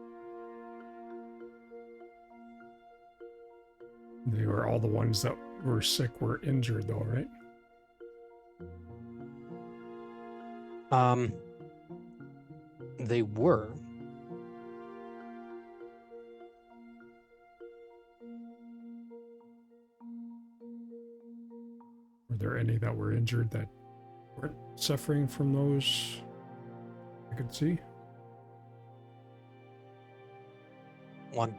They were all the ones that were sick were injured, though, right? They were. Were there any that were injured that weren't suffering from those I could see? One.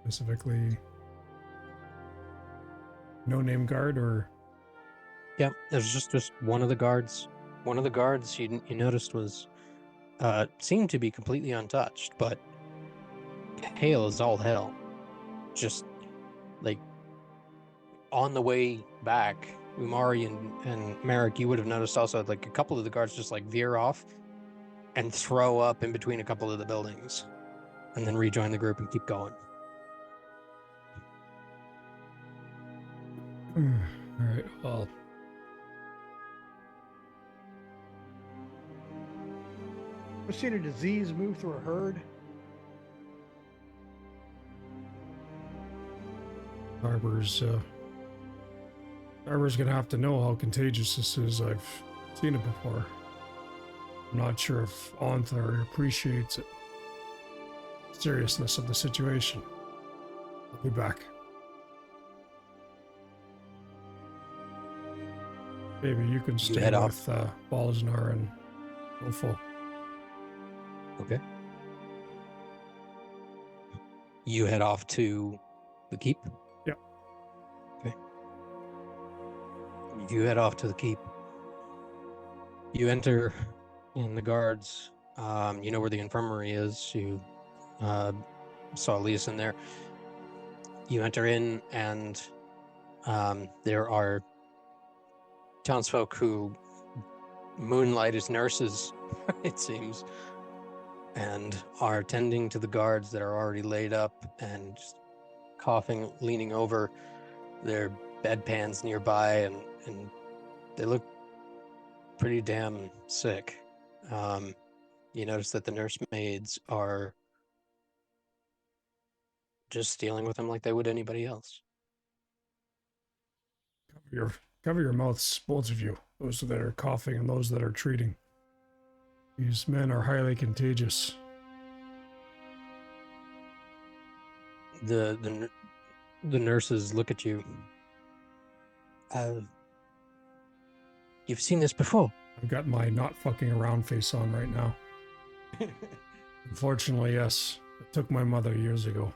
Specifically, no name guard or Yeah, it was just one of the guards. One of the guards you noticed was seemed to be completely untouched, but pale as all hell. just like on the way back, Umari and Merrick, you would have noticed also like a couple of the guards just like veer off and throw up in between a couple of the buildings and then rejoin the group and keep going. All right. Well, Ever seen a disease move through a herd? Barber's gonna have to know how contagious this is. I've seen it before. I'm not sure if Onthar appreciates it. Seriousness of the situation. I'll be back. Maybe you can stay head with Balaznar and Ilfo. Okay. You head off to the keep? Yep. Okay. You head off to the keep. You enter in the guards. You know where the infirmary is. You saw Elias in there. You enter in, and there are townsfolk who moonlight as nurses, it seems, and are tending to the guards that are already laid up and just coughing, leaning over their bedpans nearby, and they look pretty damn sick. You notice that the nursemaids are just dealing with them like they would anybody else. Cover your mouths, both of you. Those that are coughing and those that are treating. These men are highly contagious. The nurses look at you. You've seen this before. I've got my not fucking around face on right now. Unfortunately, yes. It took my mother years ago.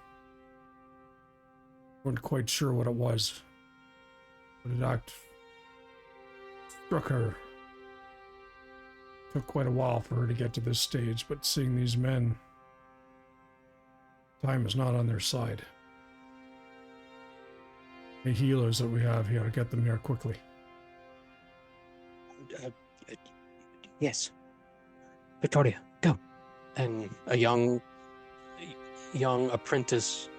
Wasn't quite sure what it was. But it struck her. Took quite a while for her to get to this stage, but seeing these men, time is not on their side. The healers that we have here, get them here quickly. Yes. Victoria, go. And a young apprentice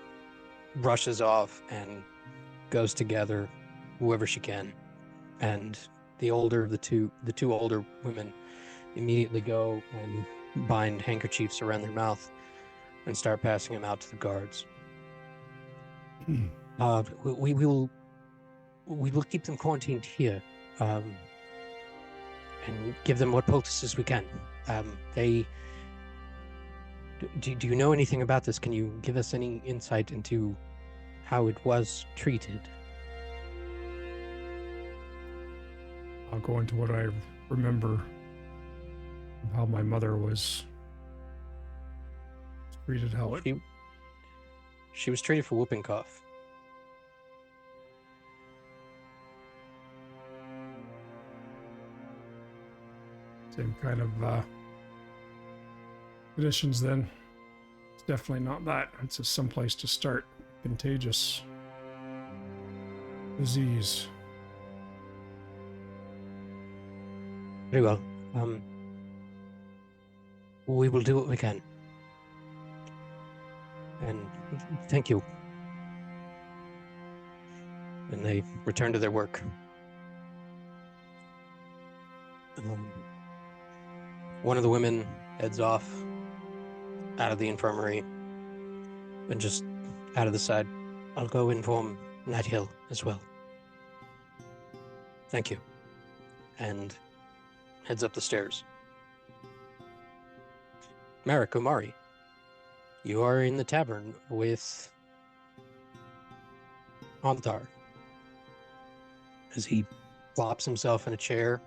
rushes off and goes to gather whoever she can. And the two older women immediately go and bind handkerchiefs around their mouth and start passing them out to the guards. We will keep them quarantined here, and give them what poultices we can. Do you know anything about this? Can you give us any insight into how it was treated? I'll go into what I remember of how my mother was treated. How it... She was treated for whooping cough. Same kind of conditions then. It's definitely not that. It's just some place to start. Contagious disease. Very well. We will do what we can. And thank you. And they return to their work. One of the women heads off out of the infirmary and just out of the side. I'll go inform Nat Hill as well. Thank you. And heads up the stairs. Merrick, Umari, you are in the tavern with Onthar as he plops himself in a chair,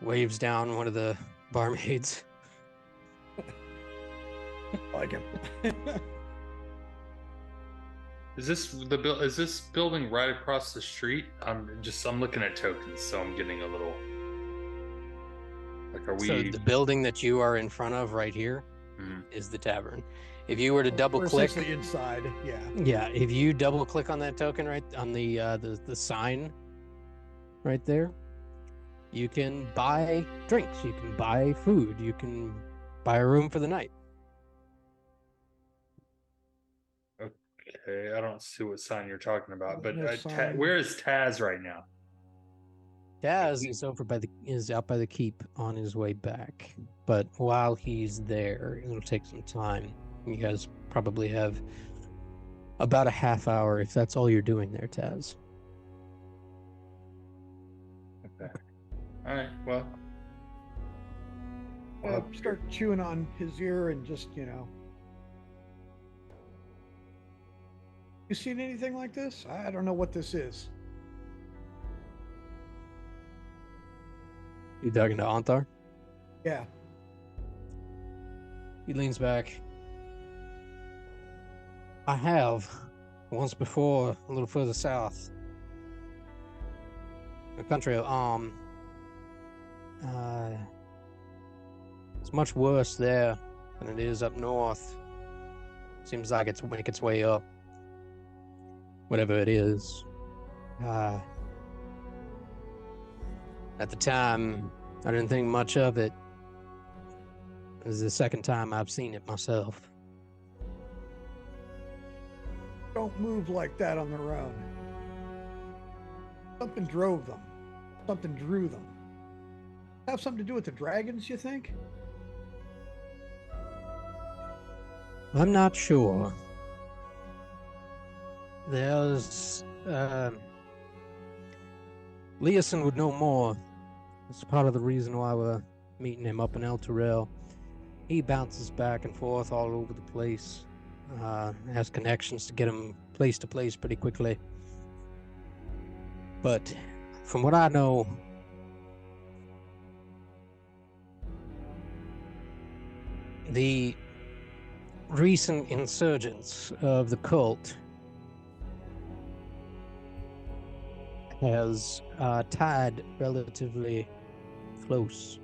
waves down one of the barmaids. Like him. Is this building right across the street? I'm looking at tokens, so I'm getting a little like, are we? So the building that you are in front of right here Mhm. is the tavern. If you were to double We're click, essentially inside. Yeah. yeah, if you double click on that token right on the sign right there, you can buy drinks, you can buy food, you can buy a room for the night. Okay, I don't see what sign you're talking about, but There's no sign. where is Taz right now? Taz is out by the keep on his way back. But while he's there, it'll take some time. You guys probably have about a half hour if that's all you're doing there, Taz. Okay. All right. Well, Start chewing on his ear and just, You seen anything like this? I don't know what this is. You talking to Antar? Yeah. He leans back. I have, once before, a little further south. A country of it's much worse there than it is up north. Seems like it's making its way up. Whatever it is. At the time, I didn't think much of it. This is the second time I've seen it myself. Don't move like that on their own. Something drove them. Something drew them. Have something to do with the dragons, you think? I'm not sure. There's, Leeson would know more. It's part of the reason why we're meeting him up in Elturel. He bounces back and forth all over the place. Has connections to get him place to place pretty quickly. But from what I know, the recent insurgence of the cult has tied relatively close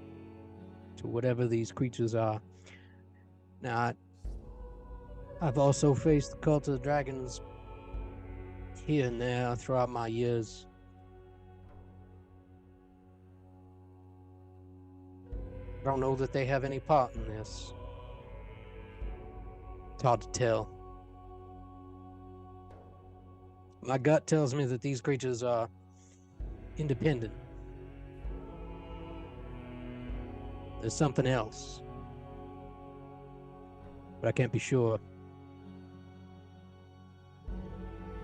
to whatever these creatures are. Now, I've also faced the cult of the dragons here and there throughout my years. I don't know that they have any part in this. It's hard to tell. My gut tells me that these creatures are independent. There's something else, but I can't be sure.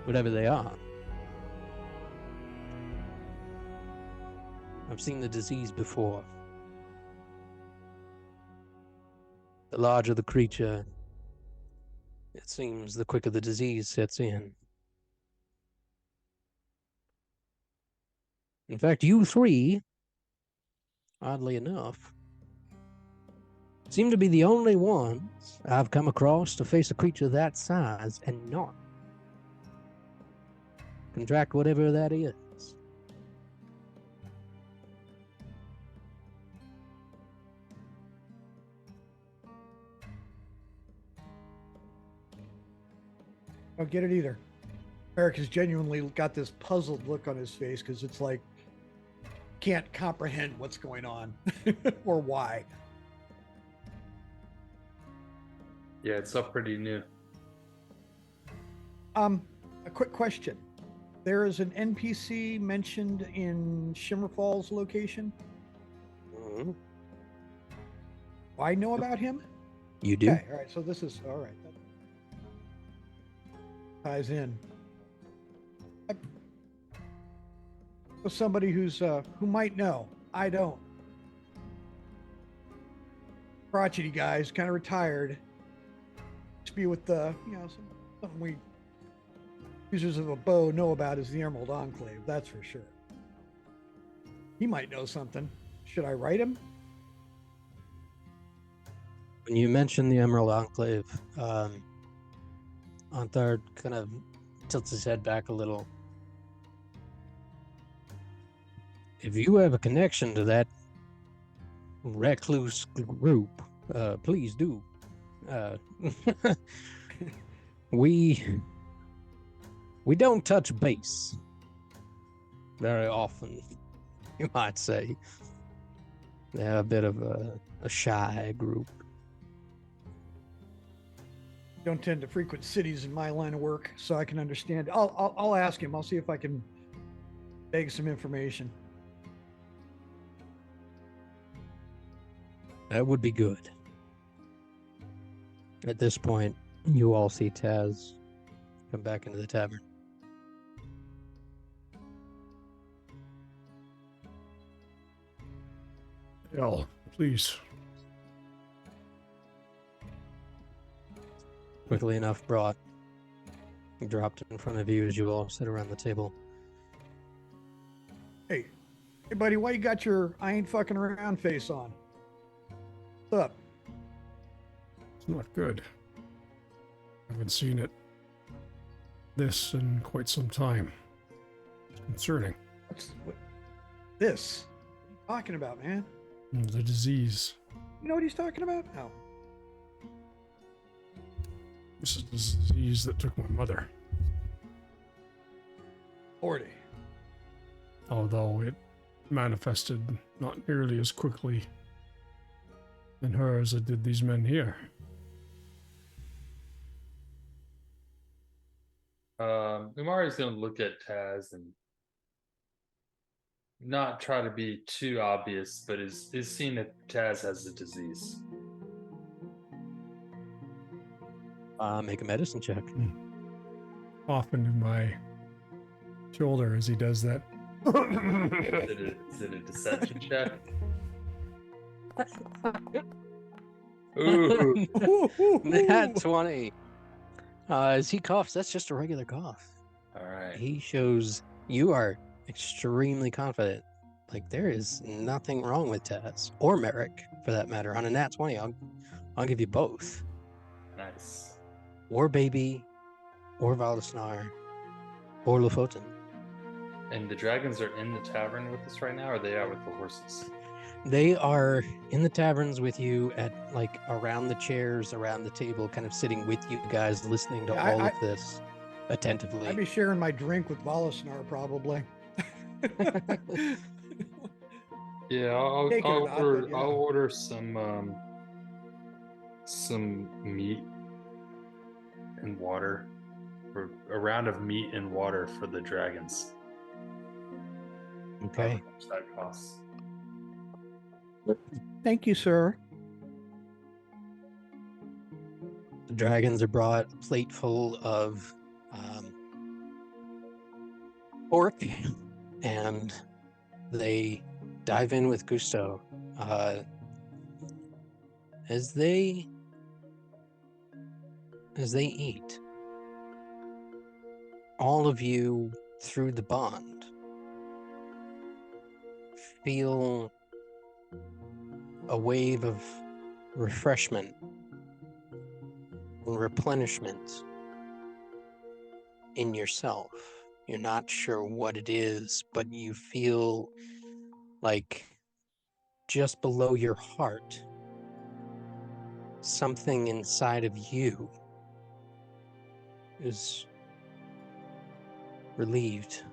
Whatever they are. I've seen the disease before. The larger the creature, it seems the quicker the disease sets in. In fact, you three, oddly enough, seem to be the only ones I've come across to face a creature that size and not contract whatever that is. I don't get it either. Eric has genuinely got this puzzled look on his face because it's like can't comprehend what's going on or why. Yeah, it's up pretty new. A quick question. There is an NPC mentioned in Shimmer Falls location. Mm-hmm. I know about him. You do? Okay, all right. So this is all right. That ties in. So somebody who's who might know. I don't. Crotchety guys, kind of retired. To be with the, something we users of a bow know about is the Emerald Enclave. That's for sure. He might know something. Should I write him? When you mentioned the Emerald Enclave, Antar kind of tilts his head back a little. If you have a connection to that recluse group, please do. Uh, we don't touch base very often, you might say. They're a bit of a shy group. Don't tend to frequent cities in my line of work, so I can understand. I'll ask him. I'll see if I can beg some information. That would be good. At this point, you all see Taz come back into the tavern. Hell, please. Quickly enough brought, dropped in front of you as you all sit around the table. Hey, buddy, why you got your I ain't fucking around face on? What's up? It's not good. I haven't seen it this in quite some time. It's concerning. What, this? What are you talking about, man? The disease. You know what he's talking about? No. This is the disease that took my mother. 40. Although it manifested not nearly as quickly in her as it did these men here. Umari's going to look at Taz and not try to be too obvious, but is seeing that Taz has the disease. Make a medicine check. Off into my shoulder as he does that. Is it a deception check? Ooh. Nat 20. As he coughs, that's just a regular cough. All right. He shows you are extremely confident. Like, there is nothing wrong with Taz, or Merrick, for that matter. On a Nat 20, I'll give you both. Nice. Or Baby, or Valdesnar, or Lofoten. And the dragons are in the tavern with us right now, or are they out with the horses? They are in the taverns with you at, like, around the chairs, around the table, kind of sitting with you guys, listening to all of this attentively. I'd be sharing my drink with Valdesnar, probably. Yeah, I'll Taking it off, but yeah. I'll order some meat and water, or a round of meat and water for the dragons. Okay. How much that costs? Thank you, sir. The dragons are brought a plate full of pork, and they dive in with gusto. As they eat, all of you through the bond feel a wave of refreshment and replenishment in yourself. You're not sure what it is, but you feel like just below your heart, something inside of you is relieved.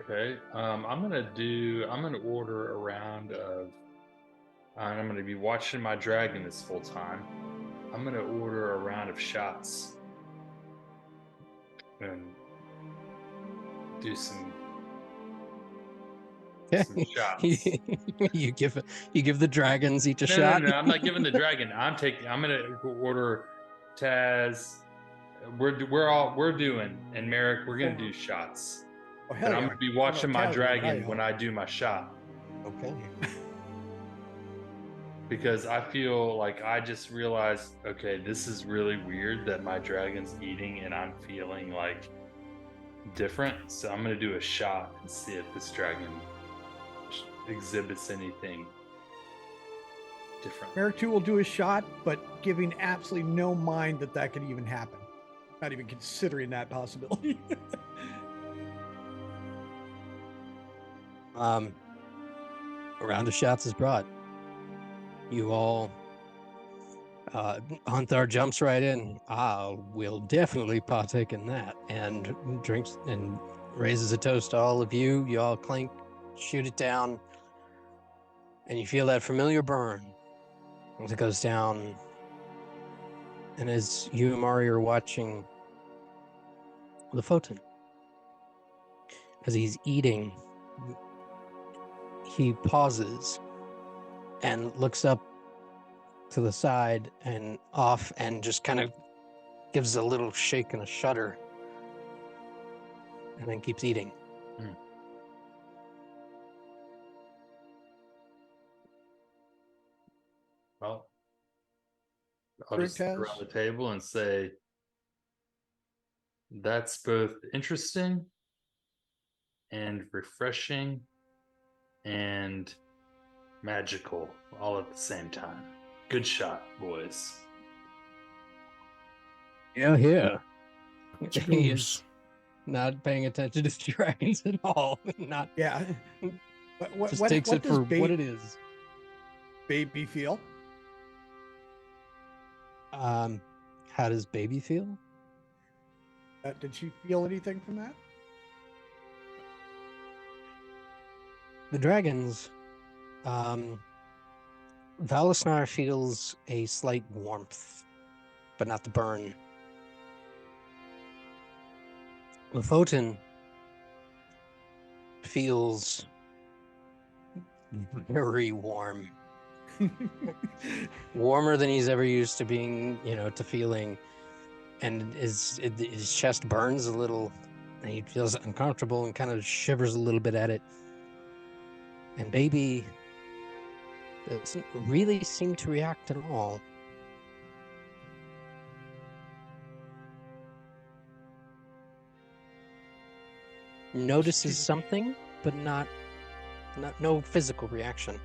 Okay. I'm gonna order a round of, and I'm gonna be watching my dragon this full time. I'm gonna order a round of shots and do some shots. you give the dragons each a shot. No, I'm not giving the dragon. I'm gonna order Taz. We're doing, and Merrick, we're gonna do shots. Oh, And I'm gonna be watching my Taz, dragon when I do my shot, Okay. because I feel like I just realized, okay, this is really weird that my dragon's eating and I'm feeling like different. So I'm gonna do a shot and see if this dragon exhibits anything different. Merrick 2 will do his shot, but giving absolutely no mind that could even happen. Not even considering that possibility. A round of shots is brought. You all, Hunthar jumps right in. We'll definitely partake in that, and drinks and raises a toast to all of you. You all clink, shoot it down, and you feel that familiar burn as it goes down. And as you and Mari are watching the photon, as he's eating, he pauses and looks up to the side and off and just kind of gives a little shake and a shudder and then keeps eating. Well, I'll Fruit just sit around Taz? the table and say, that's both interesting and refreshing and magical all at the same time. Good shot, boys. Yeah. Which He goes. is not paying attention to the dragons at all. Not Yeah. What, just what, takes what it does for what it is. baby feel? How does baby feel? Did she feel anything from that? The dragons, Valisnar feels a slight warmth, but not the burn. Lofoten feels very warm. Warmer than he's ever used to being, to feeling. And his chest burns a little, and he feels uncomfortable and kind of shivers a little bit at it. And baby doesn't really seem to react at all. Notices something, but no physical reaction.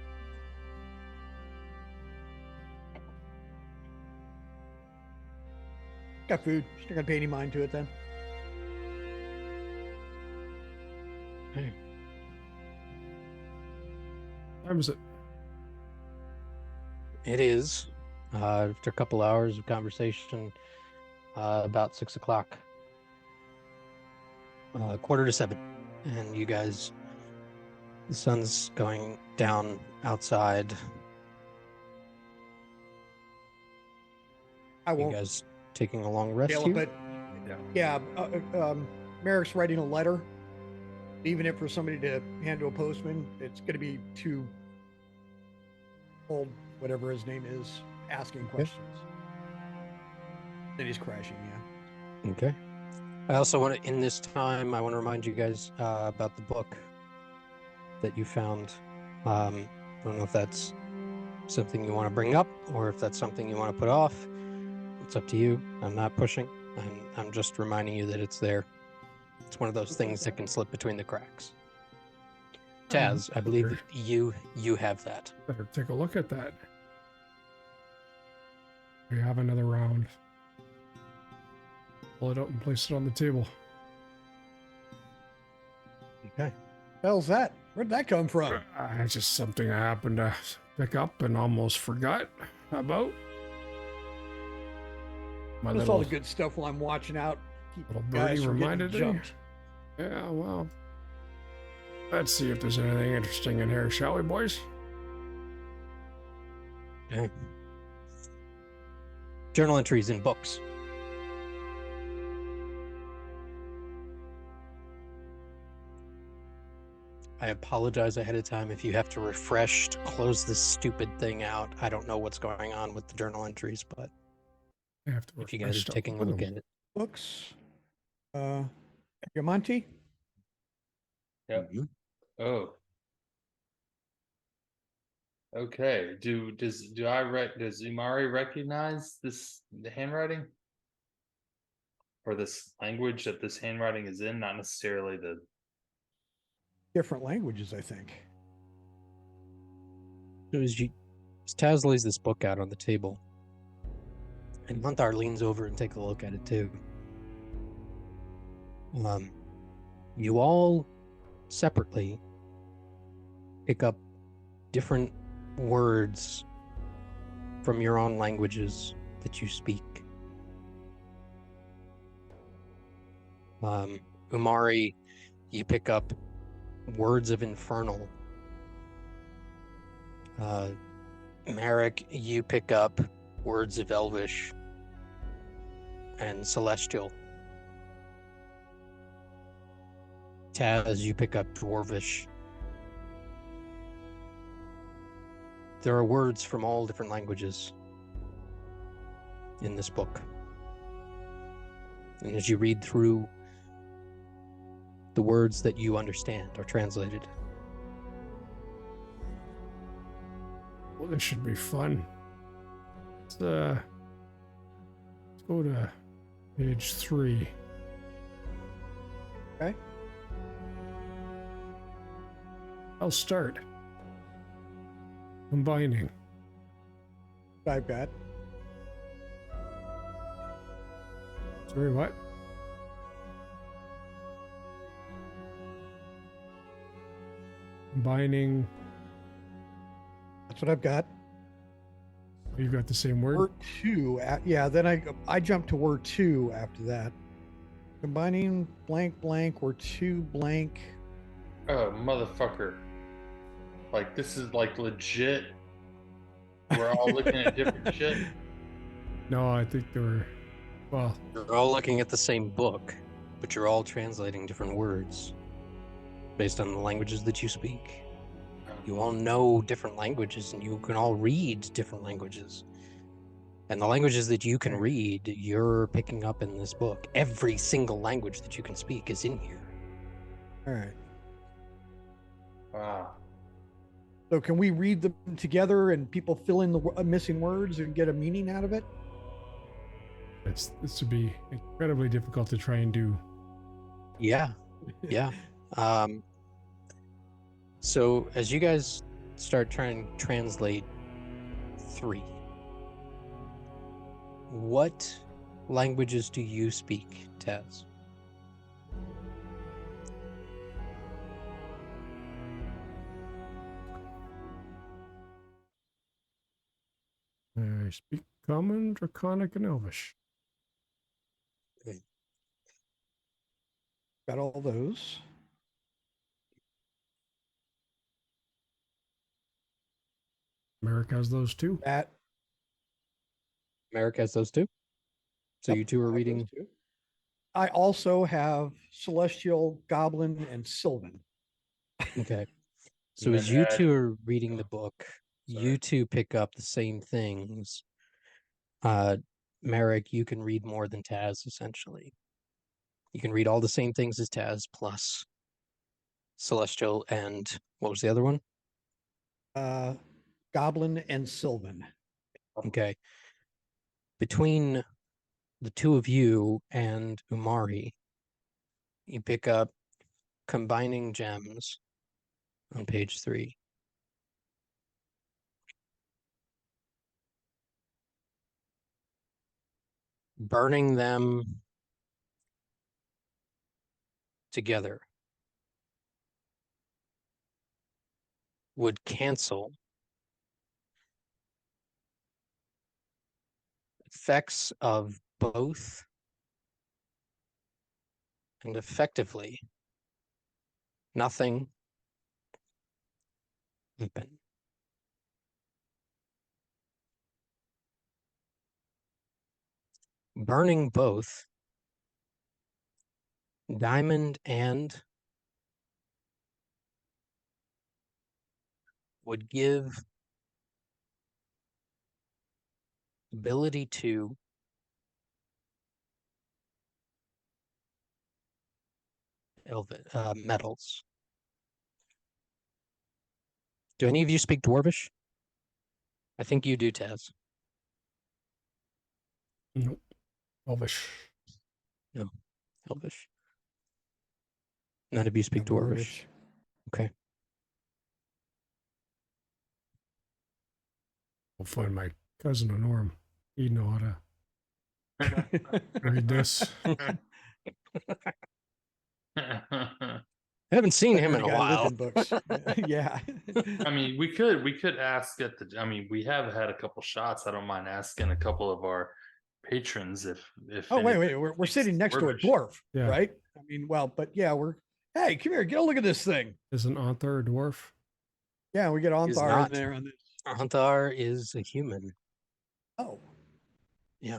Got food. She's not gonna pay any mind to it then. Hey. What time is it? It is, after a couple hours of conversation, about 6 o'clock. 6:45, and you guys, the sun's going down outside. I You won't guys taking a long rest scale here? it, but yeah, Merrick's writing a letter, leaving it for somebody to hand to a postman. It's going to be too old, whatever his name is, asking questions. Then he's crashing, yeah. Okay. I also want to, in this time, I want to remind you guys about the book that you found. I don't know if that's something you want to bring up or if that's something you want to put off. It's up to you. I'm not pushing. I'm just reminding you that it's there. It's one of those things that can slip between the cracks. Taz, I believe you have that. Better take a look at that. We have another round. Pull it out and place it on the table. Okay. Hell's that? Where'd that come from? It's just something I happened to pick up and almost forgot about. My That's all the good stuff while I'm watching out. Keep little guys birdie from getting reminded me. jumped. Yeah, well, let's see if there's anything interesting in here, shall we, boys? Okay. Journal entries in books. I apologize ahead of time if you have to refresh to close this stupid thing out. I don't know what's going on with the journal entries, but I have to if you guys refresh are taking a look at it. Books. Yamonte? Yep. Oh. Okay. Does Umari recognize the handwriting? Or this language that this handwriting is in, not necessarily the Different languages, I think. As Taz lays this book out on the table, and Munthar leans over and takes a look at it too. You all separately pick up different words from your own languages that you speak. Umari, you pick up words of infernal. Merrick, you pick up words of elvish and celestial. Taz, you pick up dwarvish. There are words from all different languages in this book. And as you read through, the words that you understand are translated. Well, this should be fun. Let's go to page 3. Okay. I'll start. Combining. I've got. Sorry, what? Combining. That's what I've got. You got the same word? Word 2. Yeah, then I jumped to word 2 after that. Combining blank blank, word 2 blank. Oh, motherfucker. Like, this is like legit. We're all looking at different shit. No, I think they were. Well, You're all looking at the same book, but you're all translating different words based on the languages that you speak. You all know different languages, and you can all read different languages. And the languages that you can read, you're picking up in this book. Every single language that you can speak is in here. All right. Wow. So can we read them together and people fill in the missing words and get a meaning out of it? this would be incredibly difficult to try and do. Yeah. So as you guys start trying to translate 3, what languages do you speak, Taz? I speak Common, Draconic, and Elvish. Got all those. Merrick has those too. That. Merrick has those too? So Yep, you two are I have reading. those two. I also have Celestial, Goblin, and Sylvan. Okay. So And as then you add- two are reading the book, Sorry. you two pick up the same things. Merrick, you can read more than Taz, essentially. You can read all the same things as Taz, plus Celestial and what was the other one? Goblin and Sylvan. Okay. Between the two of you and Umari, you pick up combining gems on page 3. Burning them together would cancel effects of both and effectively nothing open. Burning both diamond and would give ability to metals. Do any of you speak Dwarvish? I think you do, Taz. Nope. Elvish. No, Elvish. None of you speak Dwarvish. Okay. I'll find my cousin Norm. He'd know how to read this. I haven't seen That him in kind a of guy while. lived in books. Yeah. I mean, we could ask at the. I mean, we have had a couple shots. I don't mind asking a couple of our patrons if. Oh, wait, anybody we're thinks sitting it's next to a dwarvish. dwarf, Yeah. right? I mean, well, but yeah, hey, come here, get a look at this thing. Isn't Arthur a dwarf? Yeah, we get He's Onthar in not. there on this. Anthar is a human. Oh, Yeah.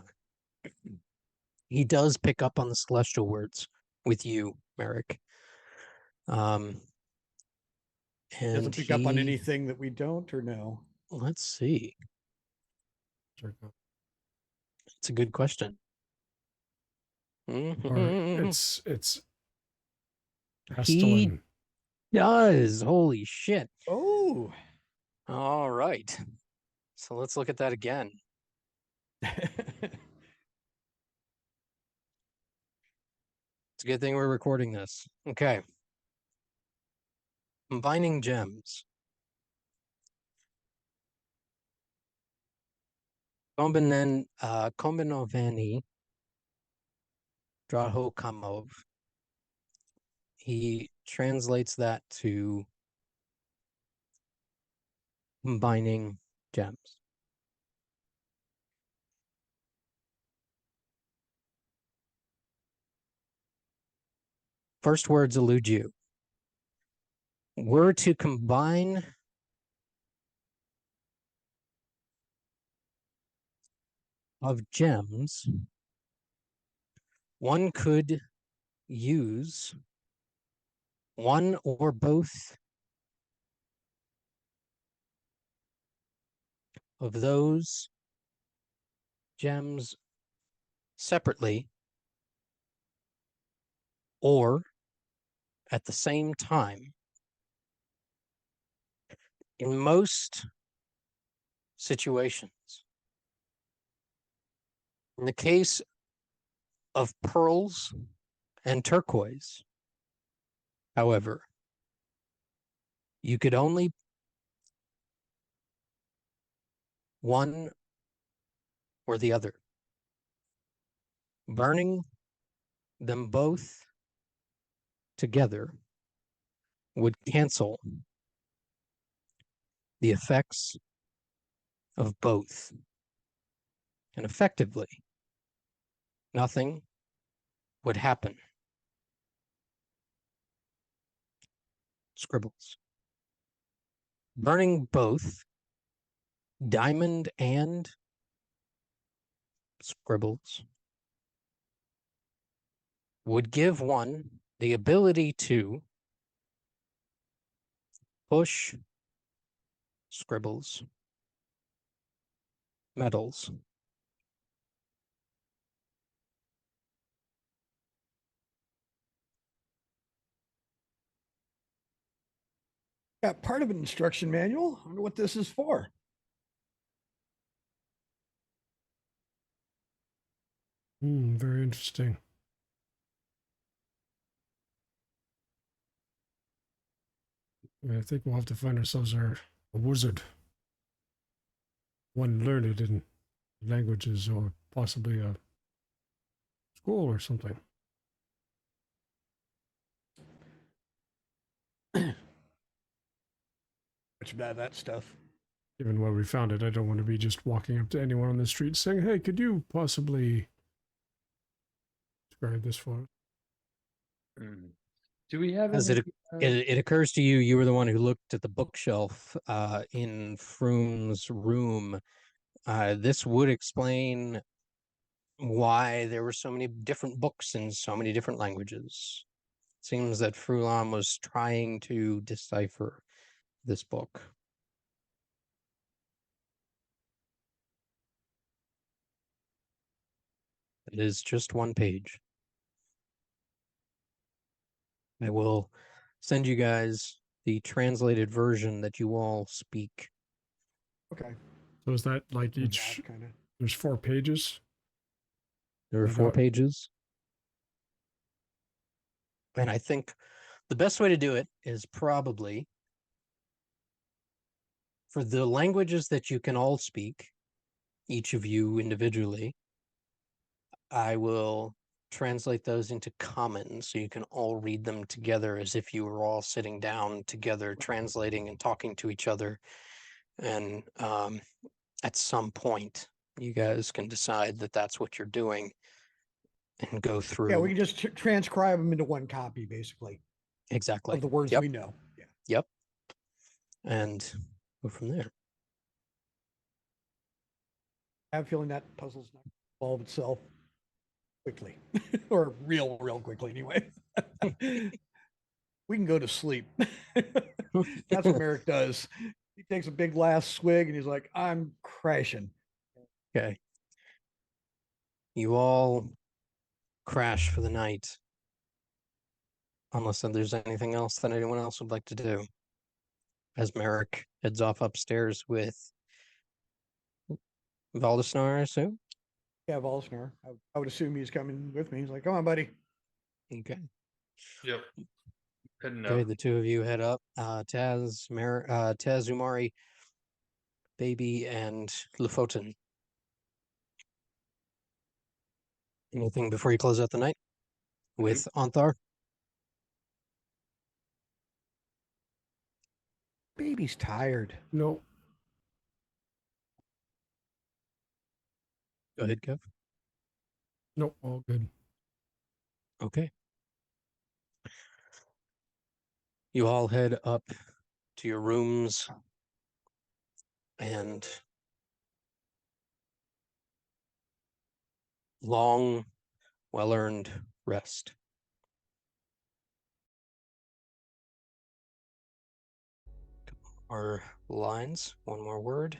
He does pick up on the celestial words with you, Merrick. And doesn't pick up on anything that we don't, or no? Let's see. Sure. It's a good question. Or Mhm. it's He pestilent. does. Holy shit. Oh. All right. So let's look at that again. It's a good thing we're recording this. Okay. Combining gems. Kombinovani Drahokamov. He translates that to combining gems. First words elude you. Were to combine of gems, one could use one or both of those gems separately or at the same time. In most situations, in the case of pearls and turquoise, however, you could only one or the other. Burning them both together would cancel the effects of both. And effectively, nothing would happen. Scribbles. Burning both diamond and scribbles would give one the ability to push scribbles, metals. Got part of an instruction manual. I wonder what this is for. Very interesting. I think we'll have to find ourselves a wizard. One learned in languages or possibly a school or something. Much about that stuff. Given where we found it, I don't want to be just walking up to anyone on the street saying, "Hey, could you possibly describe this for us?" Do we have As any? it occurs to you, you were the one who looked at the bookshelf in Froome's room. This would explain why there were so many different books in so many different languages. It seems that Frulam was trying to decipher this book. It is just one page. I will send you guys the translated version that you all speak. Okay. So is that like each? Kind of. There's 4 pages. There are 4 pages. And I think the best way to do it is probably for the languages that you can all speak, each of you individually, I will translate those into common so you can all read them together as if you were all sitting down together, translating and talking to each other. And at some point, you guys can decide that that's what you're doing and go through. Yeah, we can just transcribe them into one copy, basically, exactly of the words Yep. we know. Yeah. Yep. And go from there. I have a feeling that puzzle's not going to solve itself quickly, or real quickly anyway. We can go to sleep. That's what Merrick does. He takes a big last swig and he's like, I'm crashing. Okay. You all crash for the night. Unless there's anything else that anyone else would like to do. As Merrick heads off upstairs with Valdesnar, I assume? Yeah, Volsner. I would assume he's coming with me. He's like, come on, buddy. Okay. Yep. Heading Okay, up. the two of you head up. Taz, Umari, Baby, and Lofoten. Anything before you close out the night with Anthar? Baby's tired. No. Go ahead, Kev. Nope. All good. Okay. You all head up to your rooms and long, well-earned rest. Our lines, one more word.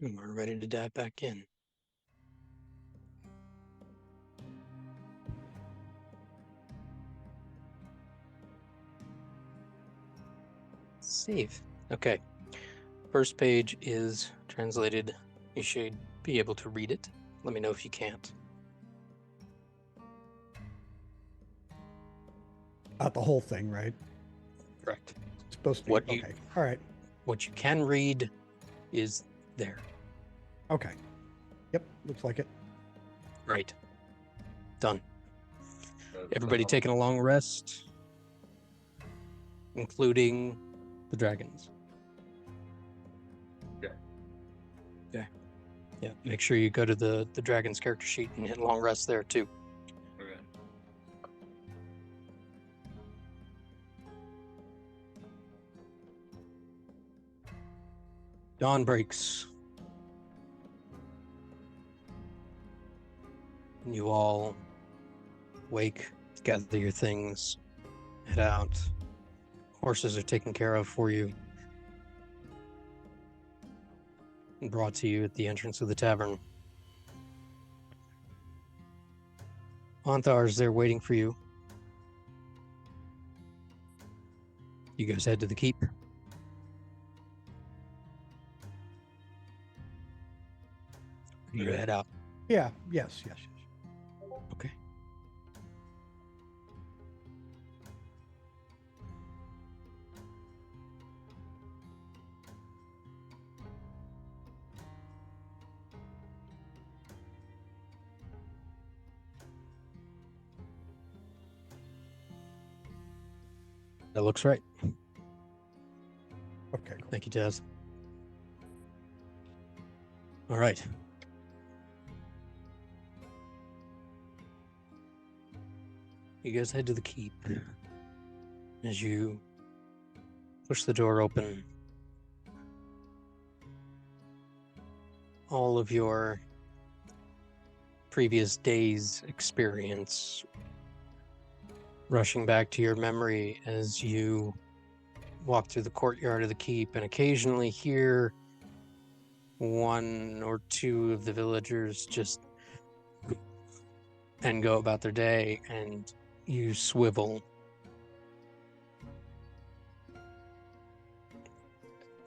And we're ready to dive back in. Save. Okay. First page is translated. You should be able to read it. Let me know if you can't. Not the whole thing, right? Correct. It's supposed to be. What Okay. you- All right. What you can read is there. Okay. Yep. Looks like it. Right. Done. Everybody taking a long rest, including the dragons. Yeah. Okay. Yeah. Make sure you go to the dragon's character sheet and hit long rest there too. Okay. Dawn breaks. You all wake, gather your things, head out. Horses are taken care of for you. And brought to you at the entrance of the tavern. Anthar's there waiting for you. You guys head to the keep. You head out. Yeah. Yes. Okay. That looks right. Okay. Cool. Thank you, Taz. All right. You guys head to the keep. As you push the door open, all of your previous day's experience rushing back to your memory as you walk through the courtyard of the keep and occasionally hear one or two of the villagers just and go about their day, and you swivel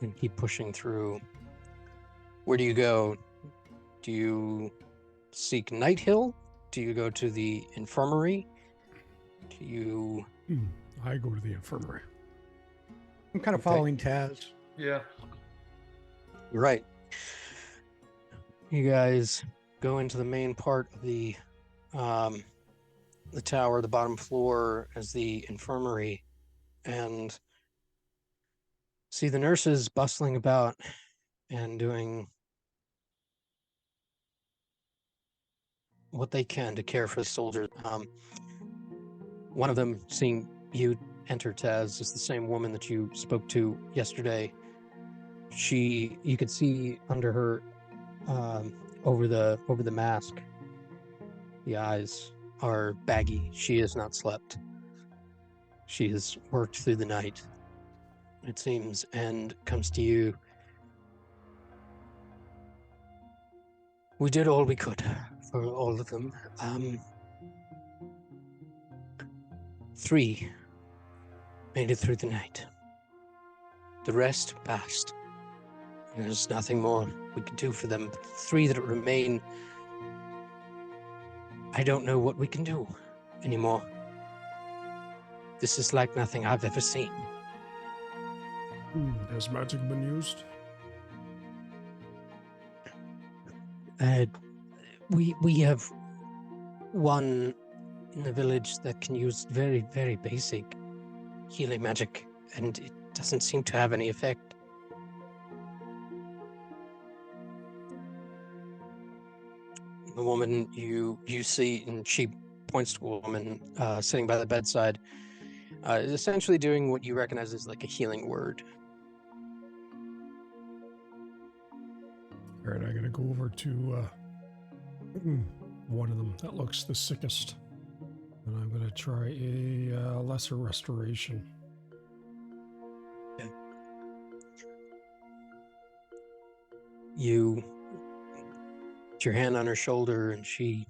and keep pushing through. Where do you go? Do you seek Night Hill? Do you go to the infirmary? Do you... I go to the infirmary. I'm kind of Okay. following Taz. Yeah. Right. You guys go into the main part of the tower, the bottom floor, as the infirmary, and see the nurses bustling about and doing what they can to care for the soldiers. One of them, seeing you enter, Taz, is the same woman that you spoke to yesterday. You could see under her, over the mask, the eyes are baggy. She has not slept. She has worked through the night, it seems, and comes to you. We did all we could for all of them. 3 made it through the night. The rest passed. There's nothing more we can do for them. But the 3 that remain, I don't know what we can do anymore. This is like nothing I've ever seen. Has magic been used? We have one in the village that can use very, very basic healing magic, and it doesn't seem to have any effect. The woman you see, and she points to a woman sitting by the bedside, is essentially doing what you recognize as like a healing word. All right, I'm gonna go over to one of them that looks the sickest, and I'm gonna try a lesser restoration. Okay. You put your hand on her shoulder, and she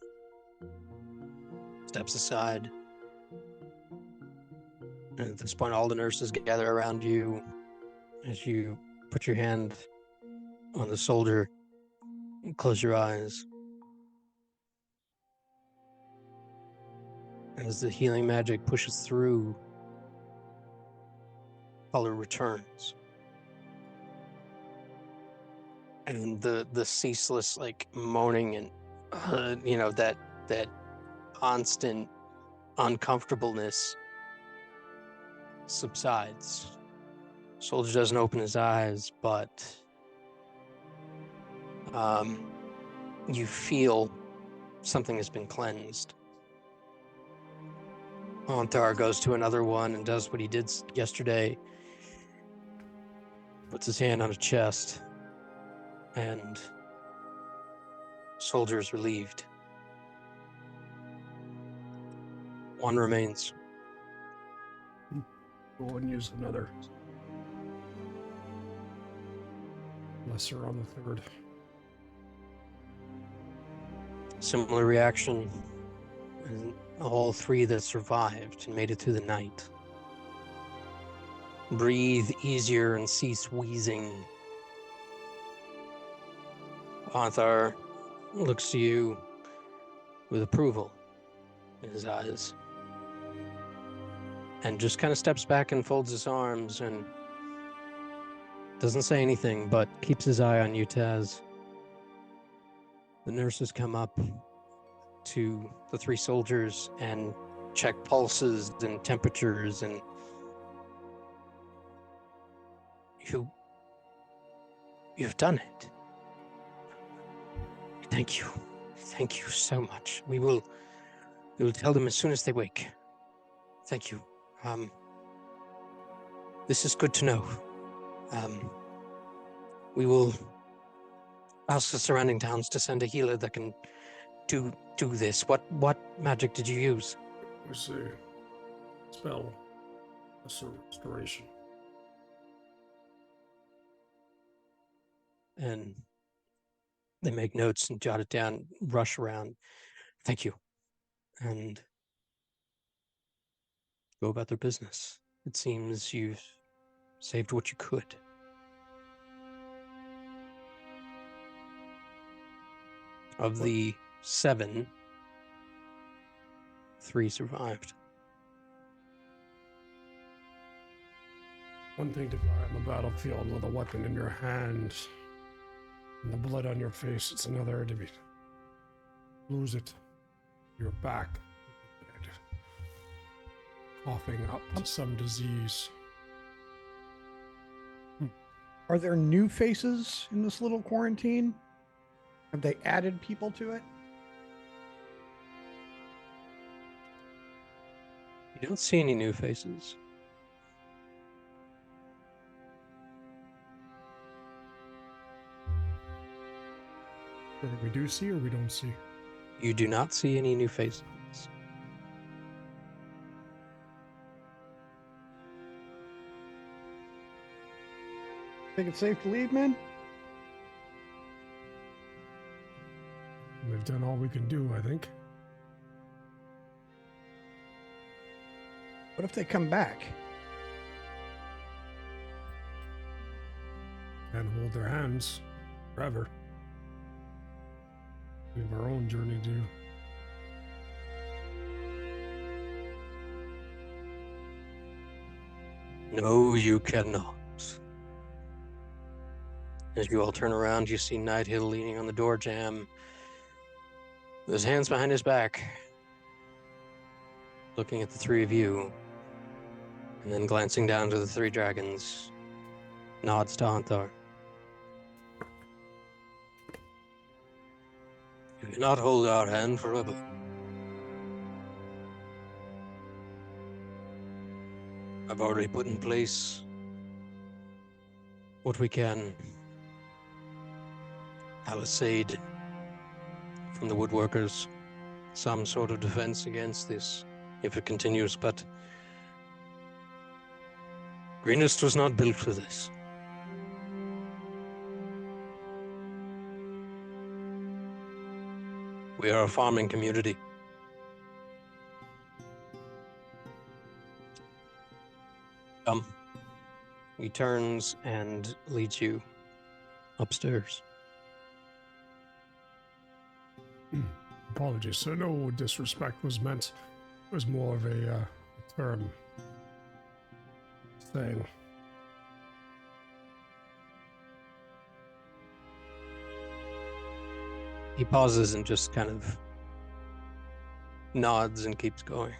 steps aside. And at this point, all the nurses gather around you as you put your hand on the shoulder and close your eyes. As the healing magic pushes through, color returns. And the ceaseless like moaning and that constant uncomfortableness subsides. Soldier doesn't open his eyes, but you feel something has been cleansed. Onthar goes to another one and does what he did yesterday. Puts his hand on a chest, and soldier's relieved. One remains. Go and use another lesser on the third. Similar reaction, and all 3 that survived and made it through the night breathe easier and cease wheezing. Arthur looks to you with approval in his eyes, and just kind of steps back and folds his arms and doesn't say anything, but keeps his eye on you, Taz. The nurses come up to the 3 soldiers and check pulses and temperatures, and you've done it. Thank you so much. We will tell them as soon as they wake. Thank you. This is good to know. We will ask the surrounding towns to send a healer that can do this. What magic did you use? Let's see. Spell. Lesser restoration. And they make notes and jot it down, rush around. Thank you. And go about their business. It seems you've saved what you could. Of the 7, 3 survived. One thing to die on the battlefield with a weapon in your hand And the blood on your face, it's another to be. Lose it. You're back. Dead. Coughing up to some disease. Are there new faces in this little quarantine? Have they added people to it? You don't see any new faces. Or we do see or we don't see? You do not see any new faces. Think it's safe to leave, man? We've done all we can do, I think. What if they come back? And hold their hands forever. We have our own journey to do. No, you cannot. As you all turn around, you see Nighthill leaning on the door jamb, with his hands behind his back, looking at the three of you, and then glancing down to the three dragons, nods to Antar. You cannot hold our hand forever. I've already put in place what we can. Palisade from the woodworkers, some sort of defense against this if it continues, but Greenest was not built for this. We are a farming community. Come. He turns and leads you upstairs. Apologies, so no disrespect was meant. It was more of a term thing. He pauses and just kind of nods and keeps going.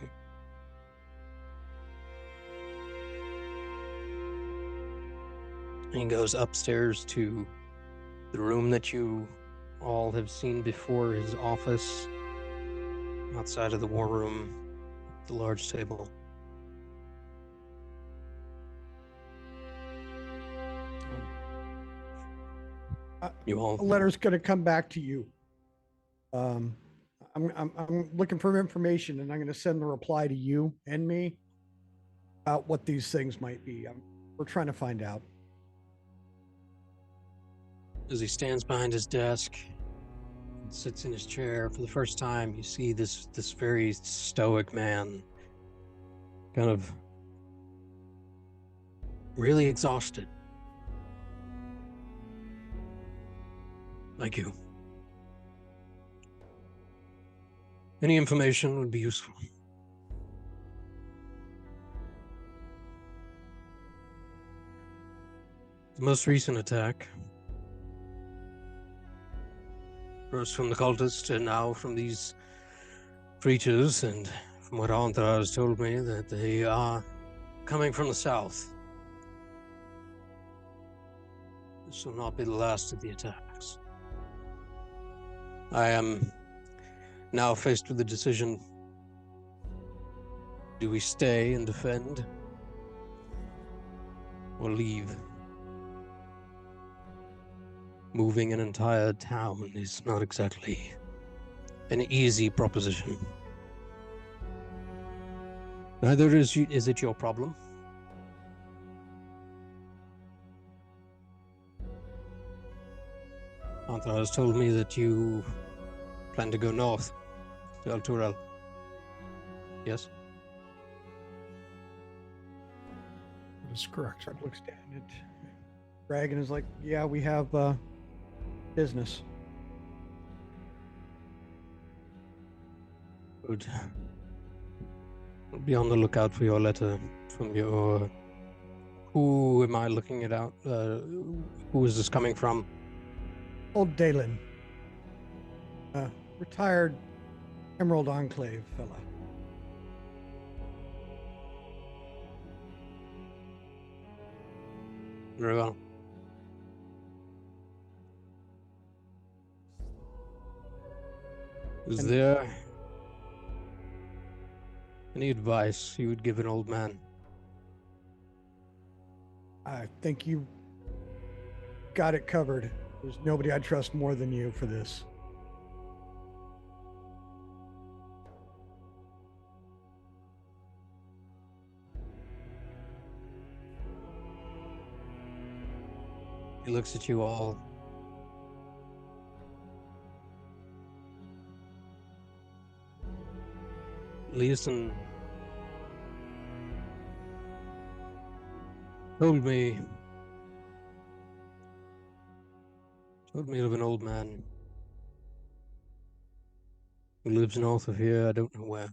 He goes upstairs to the room that you all have seen before, his office, outside of the war room, the large table. You all. A letter's going to come back to you. I'm looking for information, and I'm going to send the reply to you and me about what these things might be. We're trying to find out. As he stands behind his desk and sits in his chair for the first time, you see this very stoic man, kind of really exhausted. Like you. Any information would be useful. The most recent attack first from the cultists and now from these creatures, and from what Antar has told me, that they are coming from the south. This will not be the last of the attacks. I am now faced with the decision: do we stay and defend, or leave? Moving an entire town is not exactly an easy proposition. Neither is it your problem. Antar has told me that you plan to go north to Elturel. Yes? That is correct. Fred looks down at Dragon is like, yeah, we have business. Good. I'll be on the lookout for your letter from your... Who am I looking it out? Who is this coming from? Old Dalen. Retired Emerald Enclave fella. Very well. Is And- there any advice you would give an old man? I think you got it covered. There's nobody I trust more than you for this. He looks at you all. Leeson told me of an old man who lives north of here. I don't know where.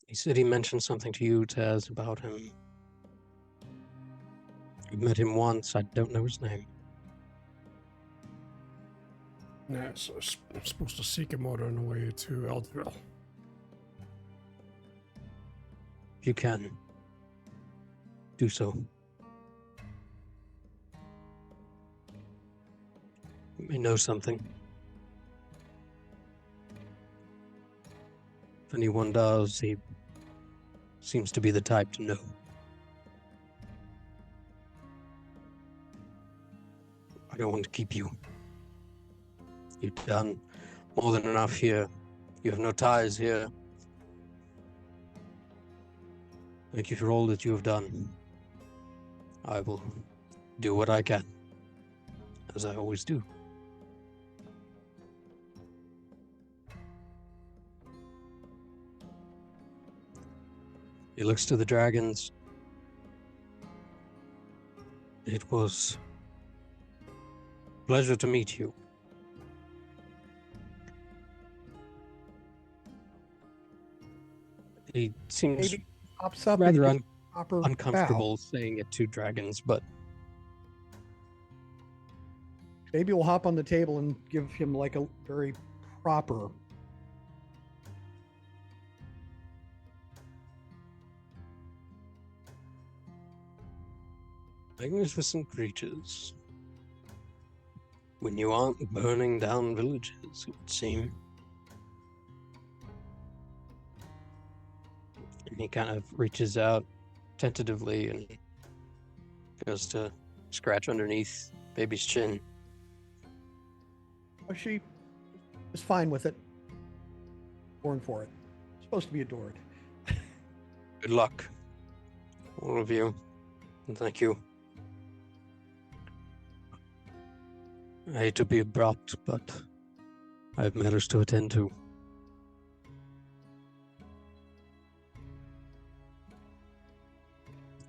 He said he mentioned something to you, Taz, about him. You met him once. I don't know his name. Yeah, so I'm supposed to seek him out on the way to Elturel. If you can, do so. You may know something. If anyone does, he seems to be the type to know. I don't want to keep you. You've done more than enough here. You have no ties here. Thank you for all that you have done. I will do what I can, as I always do. He looks to the dragons. It was a pleasure to meet you. He seems Maybe pops up rather and proper uncomfortable saying it to dragons, but Maybe we'll hop on the table and give him like a very proper. magnificent creatures. When you aren't burning down villages, it would seem. And he kind of reaches out tentatively and goes to scratch underneath baby's chin. Oh, she is fine with it. Born for it. Supposed to be adored. Good luck, all of you, and thank you. I hate to be abrupt, but I have matters to attend to.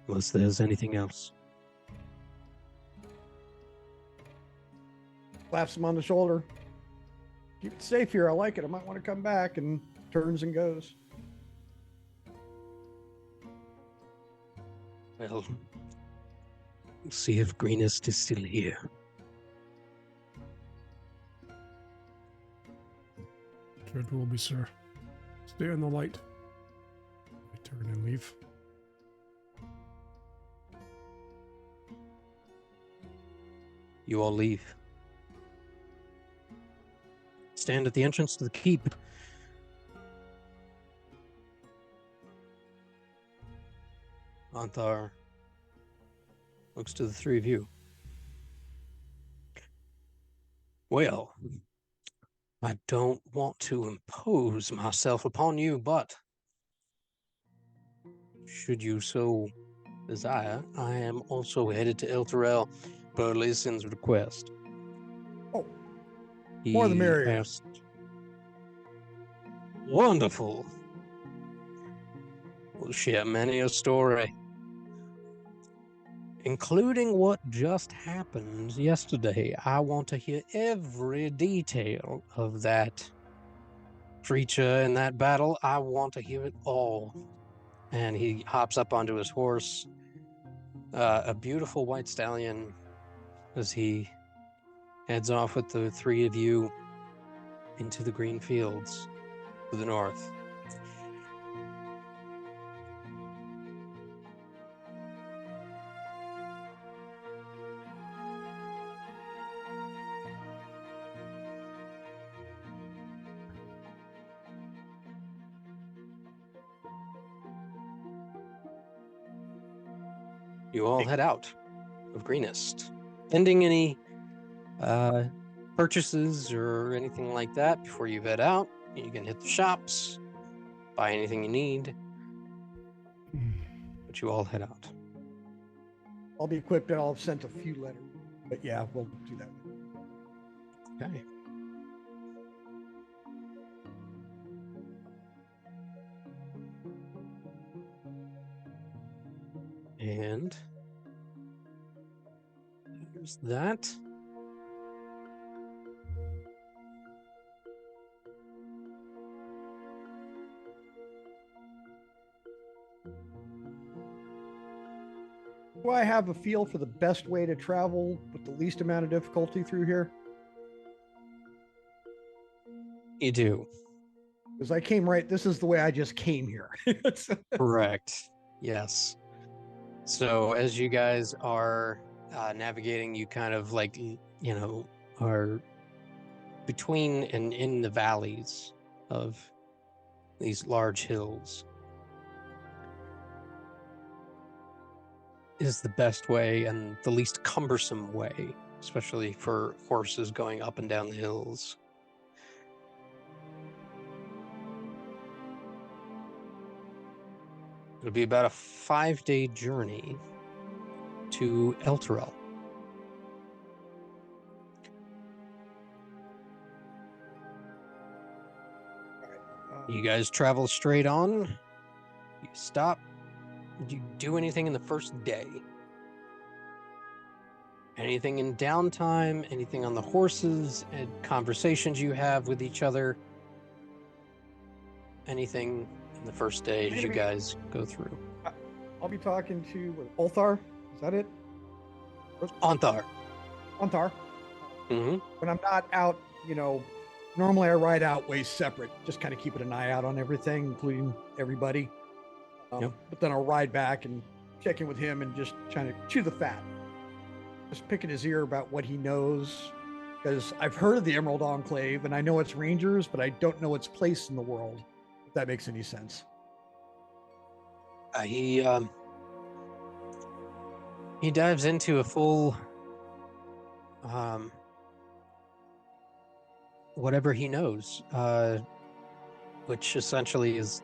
Unless there's anything else. Slaps him on the shoulder. Keep it safe here. I like it. I might want to come back. And turns and goes. Well, we'll see if Greenest is still here. Sure it will be, sir. Stay in the light. I turn and leave. You all leave. Stand at the entrance to the keep. Anthar looks to the three of you. Well, I don't want to impose myself upon you, but should you so desire, I am also headed to Elturel per Leeson's request. Oh, more the merrier. Asked, wonderful. We'll share many a story, including what just happened yesterday. I want to hear every detail of that creature in that battle. I want to hear it all. And he hops up onto his horse, a beautiful white stallion as he heads off with the three of you into the green fields to the north. You all head out of Greenest, ending any purchases or anything like that before you head out. You can hit the shops, buy anything you need, but you all head out. I'll be equipped and I'll have sent a few letters. But yeah, we'll do that. Okay. And there's that. Do I have a feel for the best way to travel with the least amount of difficulty through here? You do. Because I came right, this is the way I just came here. Correct. Yes. So as you guys are navigating, you kind of like, are between and in the valleys of these large hills. Is the best way and the least cumbersome way, especially for horses going up and down the hills. It'll be about a 5-day journey to Elturel. You guys travel straight on. You stop. Did you do anything in the first day? Anything in downtime? Anything on the horses? And conversations you have with each other? Anything in the first day as you guys go through? I'll be talking to Ulthar. Is that it? Onthar. Ulthar. Mm-hmm. When I'm not out, normally I ride out ways separate, just kind of keeping an eye out on everything, including everybody. Yep. But then I'll ride back and check in with him and just trying to chew the fat. Just picking his ear about what he knows. Because I've heard of the Emerald Enclave and I know it's Rangers, but I don't know its place in the world, if that makes any sense. He dives into a full whatever he knows, which essentially is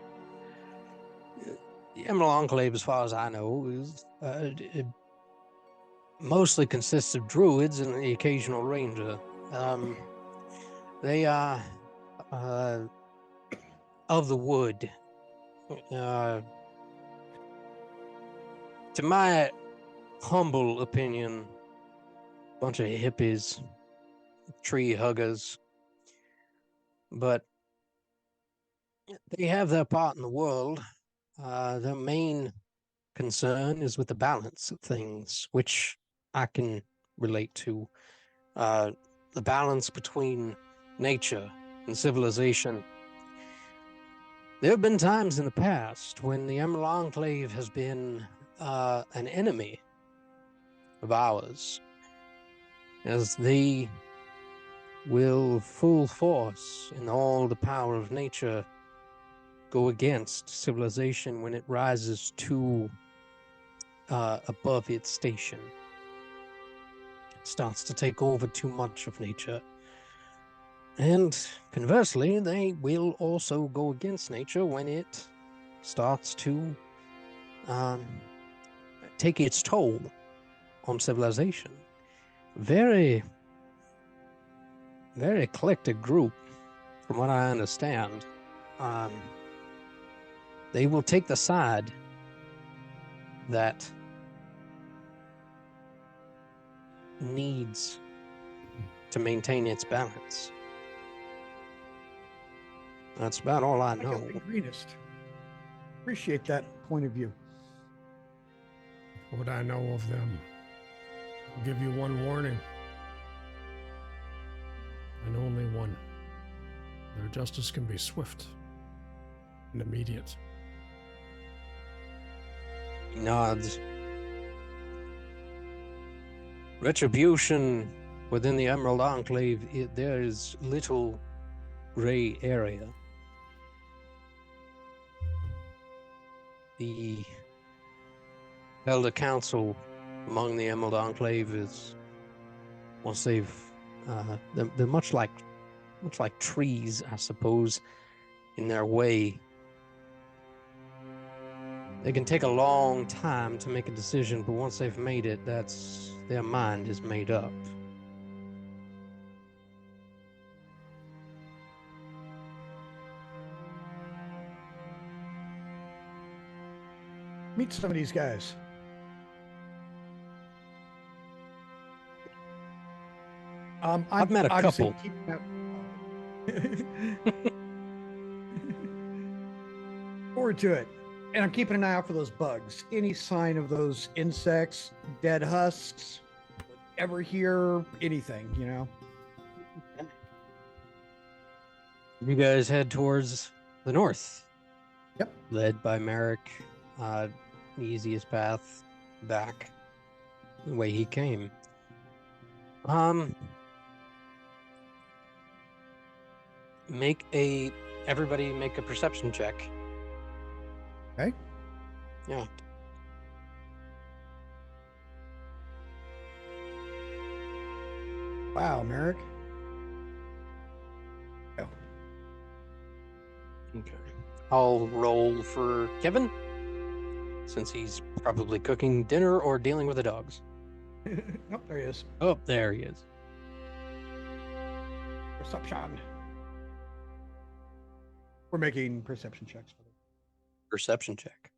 the Emerald Enclave, as far as I know, is it mostly consists of druids and the occasional ranger. They are of the wood. To my humble opinion, bunch of hippies, tree huggers, but they have their part in the world. Their main concern is with the balance of things, which I can relate to. The balance between nature and civilization. There have been times in the past when the Emerald Enclave has been an enemy of ours, as they will full force in all the power of nature go against civilization when it rises too above its station. It starts to take over too much of nature. And conversely, they will also go against nature when it starts to take its toll on civilization. Very, very eclectic group, from what I understand. They will take the side that needs to maintain its balance. That's about all I know. Greenest. Appreciate that point of view. what I know of them. I'll give you one warning. And only one. Their justice can be swift and immediate. He nods. Retribution within the Emerald Enclave, there is little gray area. The Elder Council among the Emerald Enclave is, once they've, they're much like trees, I suppose, in their way. They can take a long time to make a decision, but once they've made it, their mind is made up. Meet some of these guys. I've met a couple. Forward to it. And I'm keeping an eye out for those bugs. Any sign of those insects, dead husks, ever hear anything, you know? You guys head towards the north. Yep. Led by Merrick. The easiest path back the way he came. Everybody make a perception check. Okay. Yeah. Wow, Merrick. Oh. Okay. I'll roll for Kevin, since he's probably cooking dinner or dealing with the dogs. Oh, there he is. Oh, there he is. Perception. We're making perception checks for them. Perception check.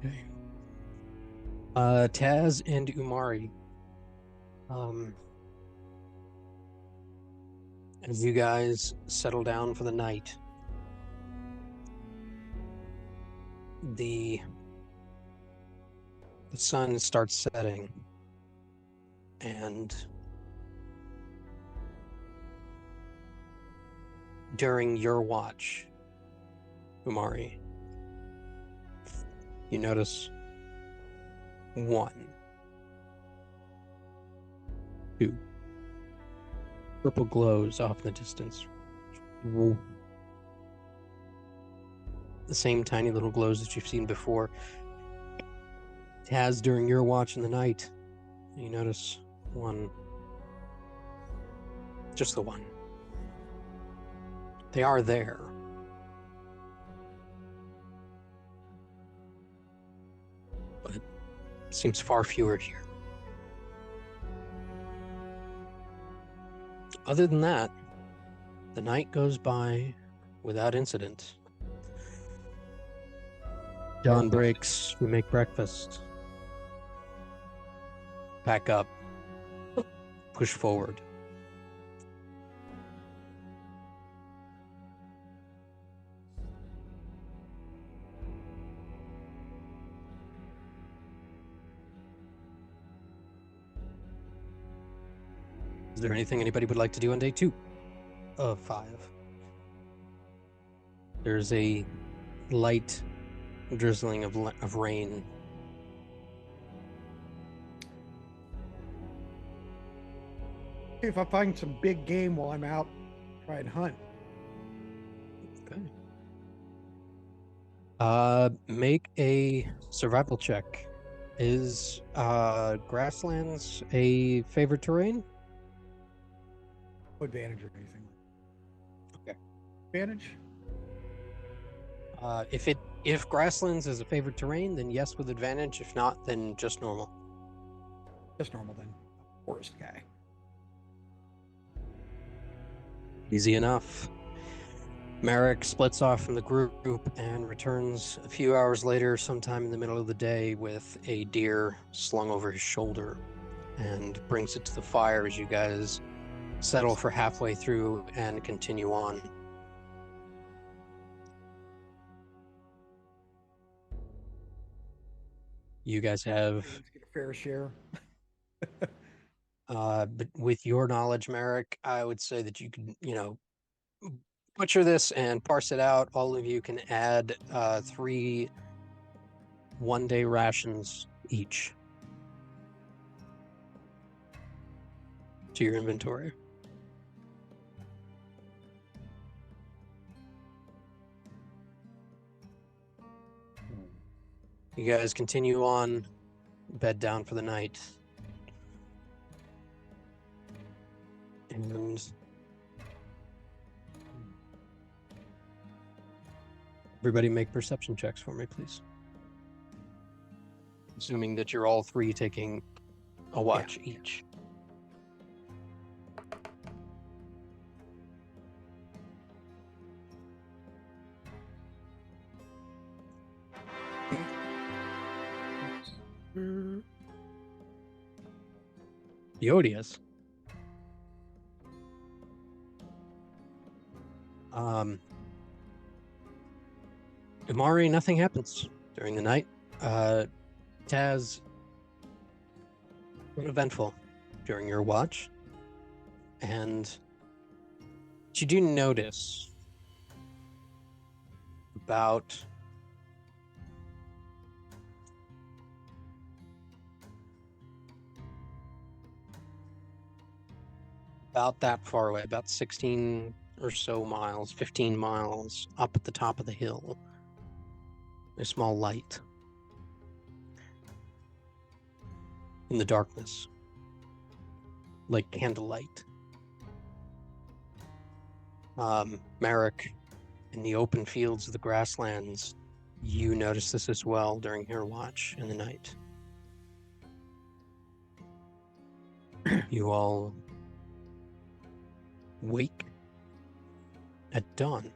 Okay. Taz and Umari. As you guys settle down for the night, the sun starts setting, and during your watch, Umari, you notice 1, 2 purple glows off in the distance. Whoa. The same tiny little glows that you've seen before. Taz, during your watch in the night, you notice 1. Just the 1. They are there. But it seems far fewer here. Other than that, the night goes by without incident. Dawn breaks, we make breakfast. Pack up. Push forward. Is there anything anybody would like to do on day 2 of 5? There's a light drizzling of rain. If I find some big game while I'm out, try and hunt. Okay. Make a survival check. Is grasslands a favorite terrain? No advantage or anything. Okay. Advantage? If grasslands is a favorite terrain, then yes with advantage. If not, then just normal. Just normal then. Forest guy. Easy enough. Merrick splits off from the group and returns a few hours later, sometime in the middle of the day, with a deer slung over his shoulder. and brings it to the fire as you guys settle for halfway through and continue on. You guys have, Let's get a fair share. but with your knowledge, Merrick, I would say that you can, butcher this and parse it out. All of you can add 3 one-day rations each to your inventory. You guys continue on, bed down for the night. And everybody make perception checks for me, please. Assuming that you're all 3 taking a watch each. Diodius. Amari, nothing happens during the night. Taz, uneventful during your watch. And you do notice about that far away, about 16 or so miles, 15 miles up at the top of the hill, a small light in the darkness, like candlelight. Merrick, in the open fields of the grasslands, you notice this as well during your watch in the night. You all wake at dawn.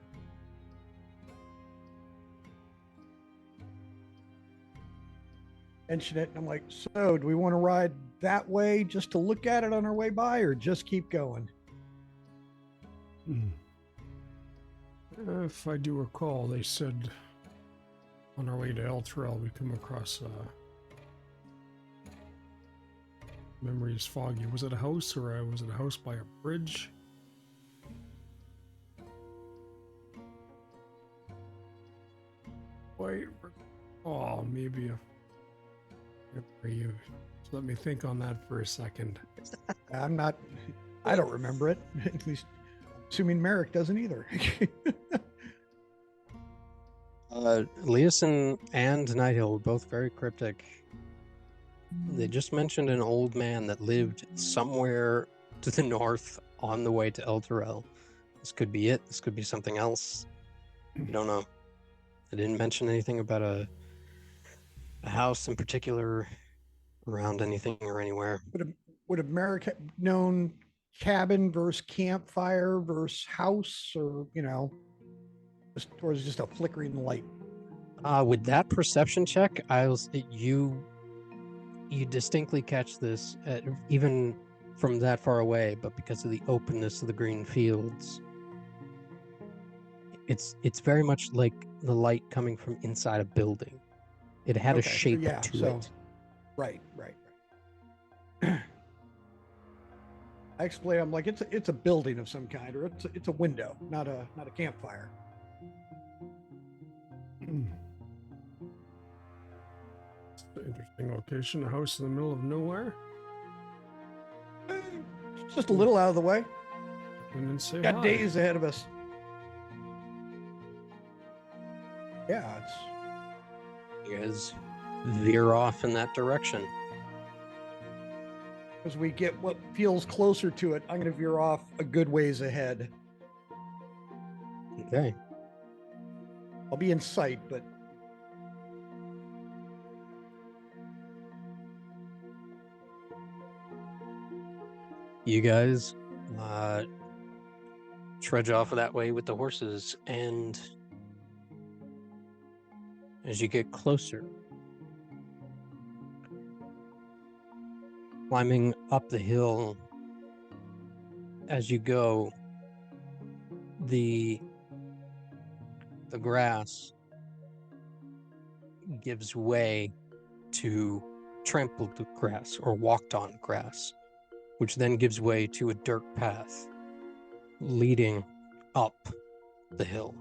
Mention it, and I'm like, so do we want to ride that way just to look at it on our way by, or just keep going? If I do recall, they said on our way to Elturel we come across memory is foggy. Was it a house, or was it a house by a bridge? Wait, oh, maybe a... You let me think on that for a second. I don't remember it. At least, assuming Merrick doesn't either. Leeson and Nighthill were both very cryptic. They just mentioned an old man that lived somewhere to the north on the way to Elturel. This could be it. This could be something else. We don't know. They didn't mention anything about a house in particular around anything or anywhere. Would have Merrick known cabin versus campfire versus house, or or is it just a flickering light? With that perception check, you distinctly catch this even from that far away, but because of the openness of the green fields, it's very much like the light coming from inside a building. It had a shape to it. Right. I explain. I'm like, it's a building of some kind, or it's a window, not a campfire. Interesting location. A house in the middle of nowhere. Just a little out of the way. And then say Got hi. days ahead of us. Yeah, You guys veer off in that direction. as we get what feels closer to it, I'm going to veer off a good ways ahead. Okay. I'll be in sight, but You guys trudge off that way with the horses, and as you get closer, climbing up the hill. As you go, the grass gives way to trampled grass or walked on grass, which then gives way to a dirt path leading up the hill,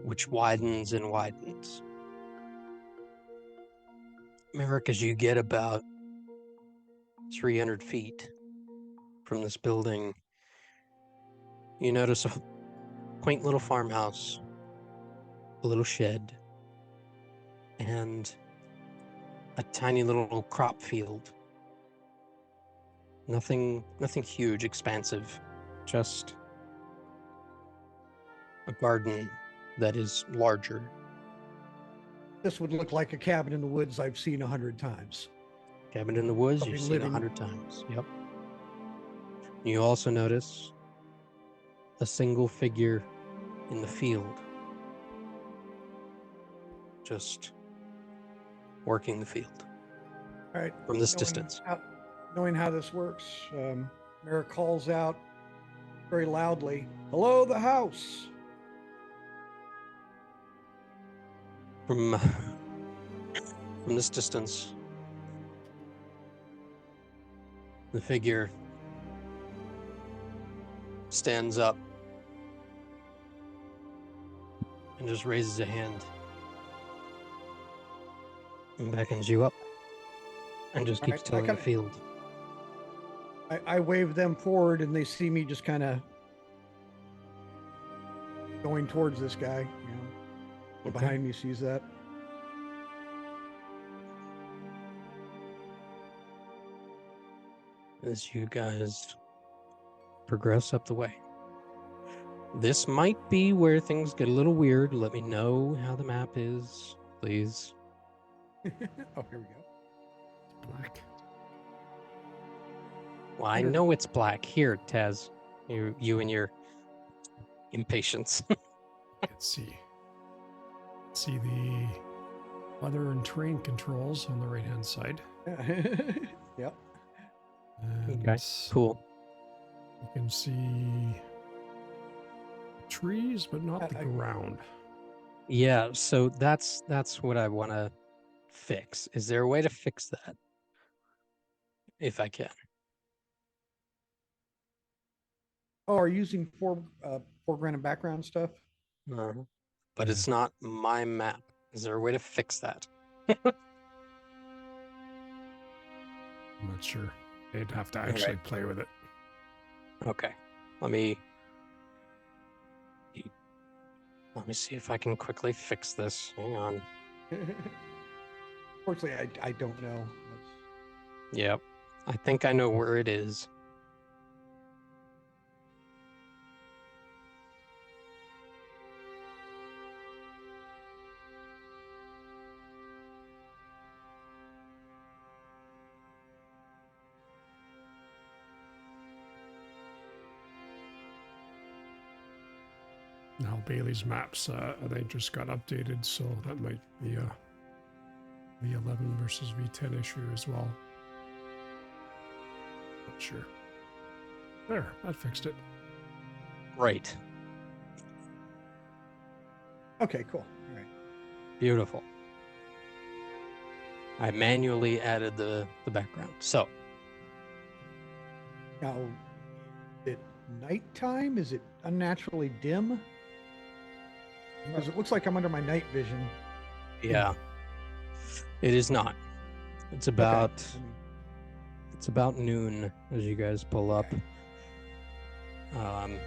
which widens and widens. Merrick, as you get about 300 feet from this building, you notice a quaint little farmhouse, a little shed, and a tiny little crop field. Nothing huge, expansive, just a garden that is larger. This would look like a cabin in the woods I've seen 100 times. Cabin in the woods, Probably you've seen living- 100 times. Yep. You also notice a single figure in the field, just working the field All right. from this distance. Knowing how this works, Merrick calls out very loudly, "Hello, the house." From this distance, the figure stands up and just raises a hand and beckons you up and just All keeps right, telling the field. I wave them forward, and they see me just kind of going towards this guy. You know, Okay. behind me sees that. As you guys progress up the way. This might be where things get a little weird. Let me know how the map is, please. Oh, here we go. Black. Well, I know it's black. Here, Taz. You and your impatience. Let's see. See the weather and terrain controls on the right hand side. Yep. And Okay, cool. you can see trees, but not the I- ground. Yeah, so that's what I want to fix. Is there a way to fix that? If I can. Oh, are you using foreground and background stuff? But Yeah. it's not my map. Is there a way to fix that? I'm not sure. They'd have to Alright. actually play with it. Okay. Let me see if I can quickly fix this. Hang on. Fortunately, I don't know. Yep. I think I know where it is. Now Bailey's maps, I think, just got updated, so that might be a V11 versus V10 issue as well. Not sure. There, that fixed it. Right. Okay, cool. All right. Beautiful. I manually added the background. So, Now, is it nighttime? Is it unnaturally dim? Because it looks like I'm under my night vision. yeah. It is not. It's about Okay. it's about noon as you guys pull up. Okay.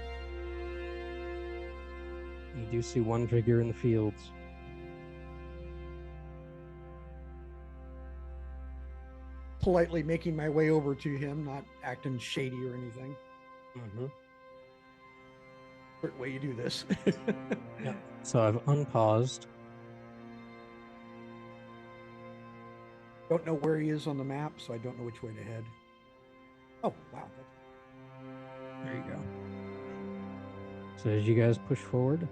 You do see one figure in the fields. Politely making my way over to him, not acting shady or anything. Mm-hmm. Certain way you do this. Yeah. So I've unpaused. Don't know where he is on the map, so I don't know which way to head. Oh, wow. There you go. So as you guys push forward,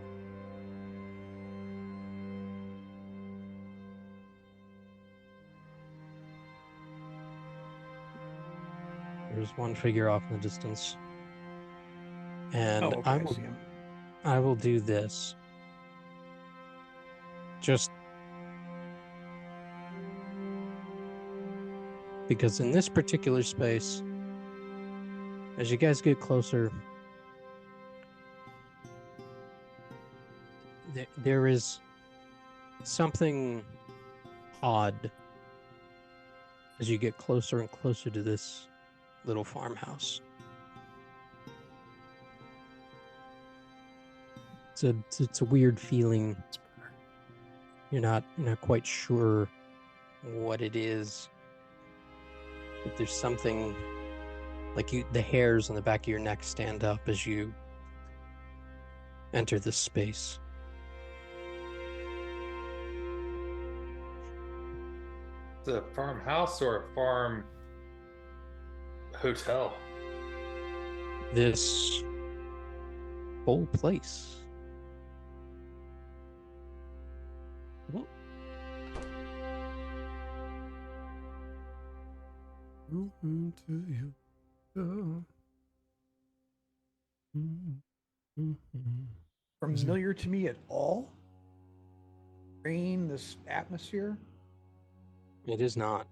There's one figure off in the distance. And Oh, okay, I see him. I will do this. Just because in this particular space, as you guys get closer, there is something odd as you get closer and closer to this little farmhouse. It's a weird feeling. You're not quite sure what it is. But there's something like the hairs on the back of your neck stand up as you enter this space. Is it a farmhouse or a farm hotel? This whole place. Familiar to me at all? Rain, this atmosphere? It is not.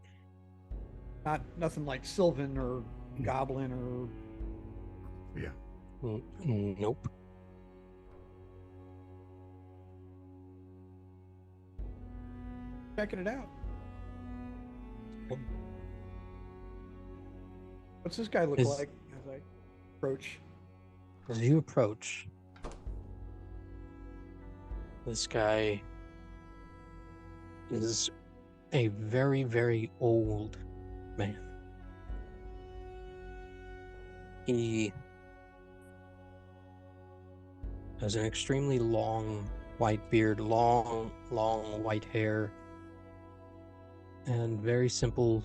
Nothing like Sylvan or Goblin or Nope. checking it out. What's this guy look like as I approach? As you approach, this guy is a very, very old man. He has an extremely long white beard, long white hair, and very simple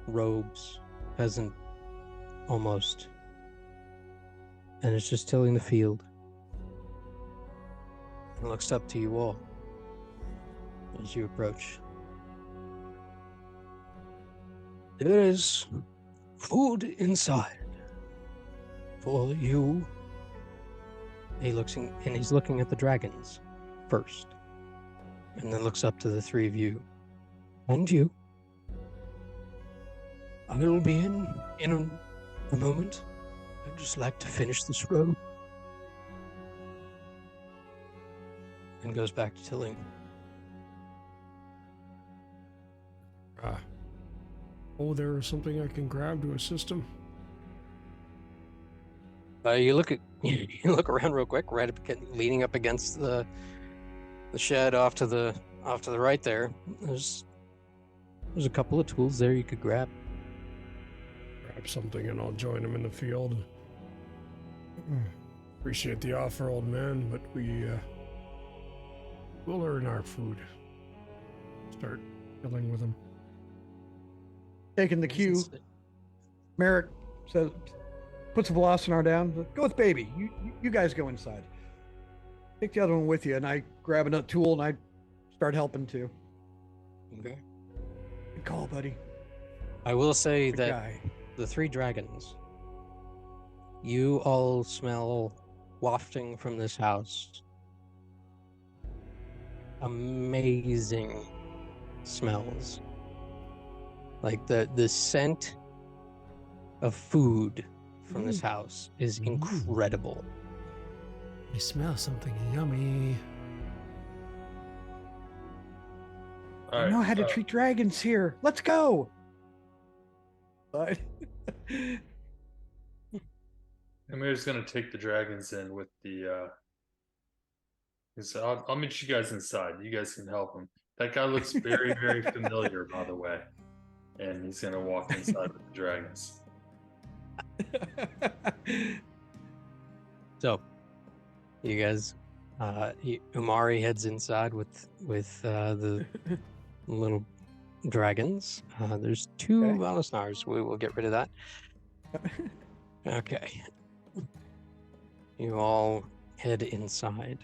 robes, peasant almost. And it's just tilling the field. And looks up to you all as you approach. There is food inside for you. He's looking at the dragons first, and then looks up to the three of you and you. I will be in a moment. I'd just like to finish this row. And goes back to tilling. Oh, there is something I can grab to assist him. You look around real quick, right up, leaning up against the shed off to the right there. There's a couple of tools there you could grab. Grab something and I'll join him in the field. Appreciate the offer, old man, but we'll earn our food. Start dealing with him. Taking the cue, Merrick says, puts the Velocinar down. Go with baby. You guys go inside. Take the other one with you, and I grab another tool and I start helping too. Okay. Good call, buddy. I will say Good that guy. the three dragons, you all smell wafting from this house. Amazing smells. Like the scent of food from this house is incredible. I smell something yummy. I know how to treat dragons here. Let's go. But Amir's gonna take the dragons in with the. I'll meet you guys inside. You guys can help him. That guy looks very, very familiar, by the way. And he's gonna walk inside with the dragons. So, you guys, Umari heads inside with the little dragons. There's two Okay. Valasnars. We will get rid of that. Okay. You all head inside.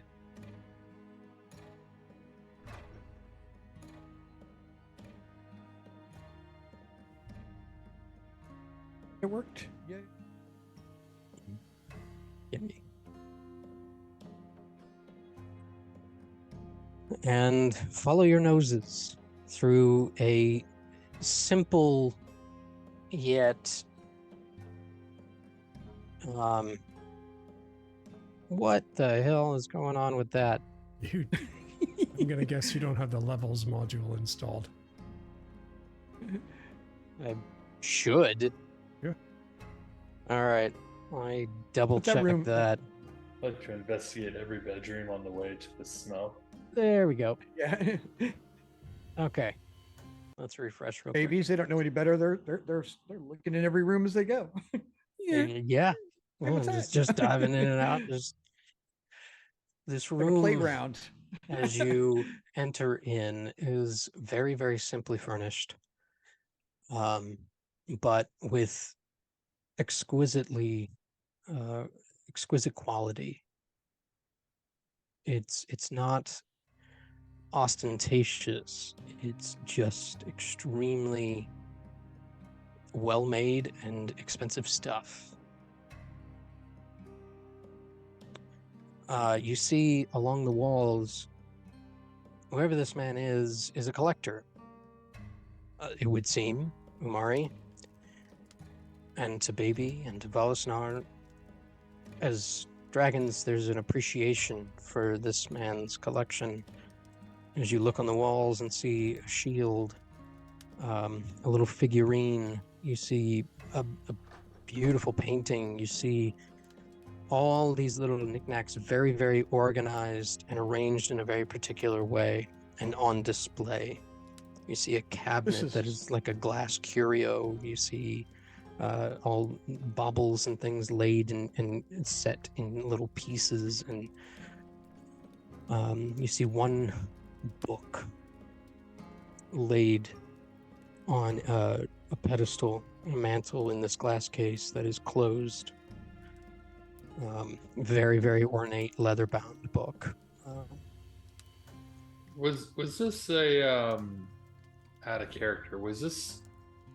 It worked. Yeah. Yay. And follow your noses through a simple yet what the hell is going on with that? I'm gonna guess you don't have the levels module installed. I should. Yeah. All right. I double Put that check room- that. I'd like to investigate every bedroom on the way to the smell. There we go. Yeah. Okay. Let's refresh real quick. Babies, they don't know any better. They're looking in every room as they go. Yeah. Hey, what's Just, that? just diving in and out. Just this Like a room, playground. as you enter in, is very, very simply furnished, but with exquisitely exquisite quality. It's not ostentatious. It's just extremely well made and expensive stuff. You see along the walls, whoever this man is a collector. It would seem, Umari, and to Baby and to Valisnar. As dragons, there's an appreciation for this man's collection. As you look on the walls and see a shield, a little figurine, you see a beautiful painting, you see all these little knickknacks very, very organized and arranged in a very particular way and on display. You see a cabinet that is like a glass curio. You see all baubles and things laid and set in little pieces. And you see one book laid on a pedestal, a mantle in this glass case that is closed. Very, very ornate leather-bound book. Was this a out of character? Was this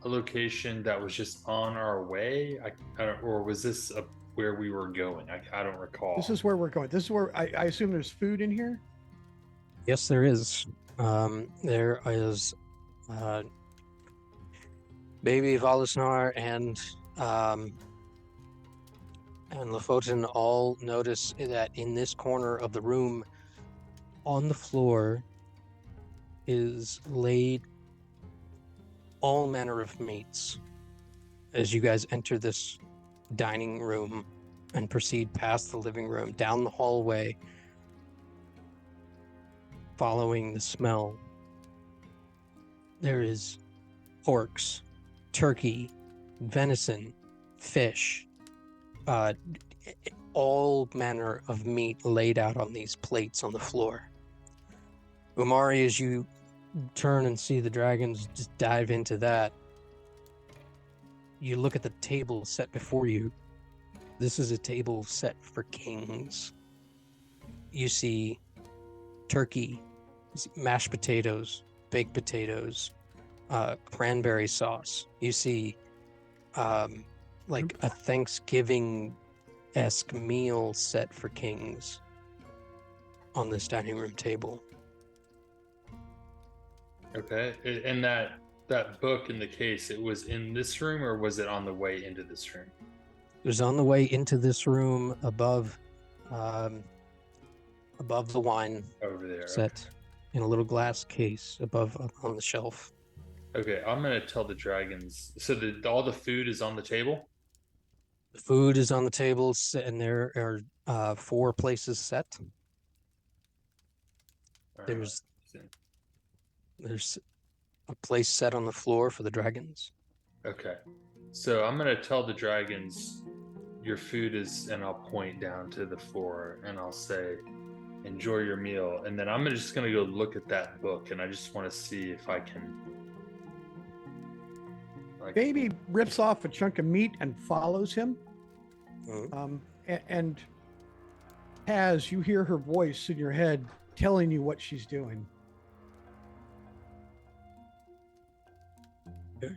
a location that was just on our way? I don't, or was this where we were going? I don't recall. This is where we're going. This is where I assume there's food in here. Yes, there is. There is Baby Valisnar and Lofoten all notice that in this corner of the room, on the floor, is laid all manner of meats. As you guys enter this dining room and proceed past the living room, down the hallway, following the smell, there is porks, turkey, venison, fish, all manner of meat laid out on these plates on the floor. Umari, as you turn and see the dragons just dive into that, you look at the table set before you. This is a table set for kings. You see turkey, you see mashed potatoes, baked potatoes, cranberry sauce. You see like a Thanksgiving-esque meal set for kings on this dining room table. Okay, and that book in the case, it was in this room, or was it on the way into this room? It was on the way into this room above the wine Over there. set in a little glass case above up on the shelf. Okay, I'm gonna tell the dragons. So all the food is on the table. The food is on the table, and there are 4 places set. All right. There's a place set on the floor for the dragons. Okay, so I'm gonna tell the dragons, your food is, and I'll point down to the floor and I'll say, enjoy your meal. And then I'm just gonna go look at that book, and I just want to see if I can. Baby rips off a chunk of meat and follows him. Mhm. And as you hear her voice in your head telling you what she's doing. Okay.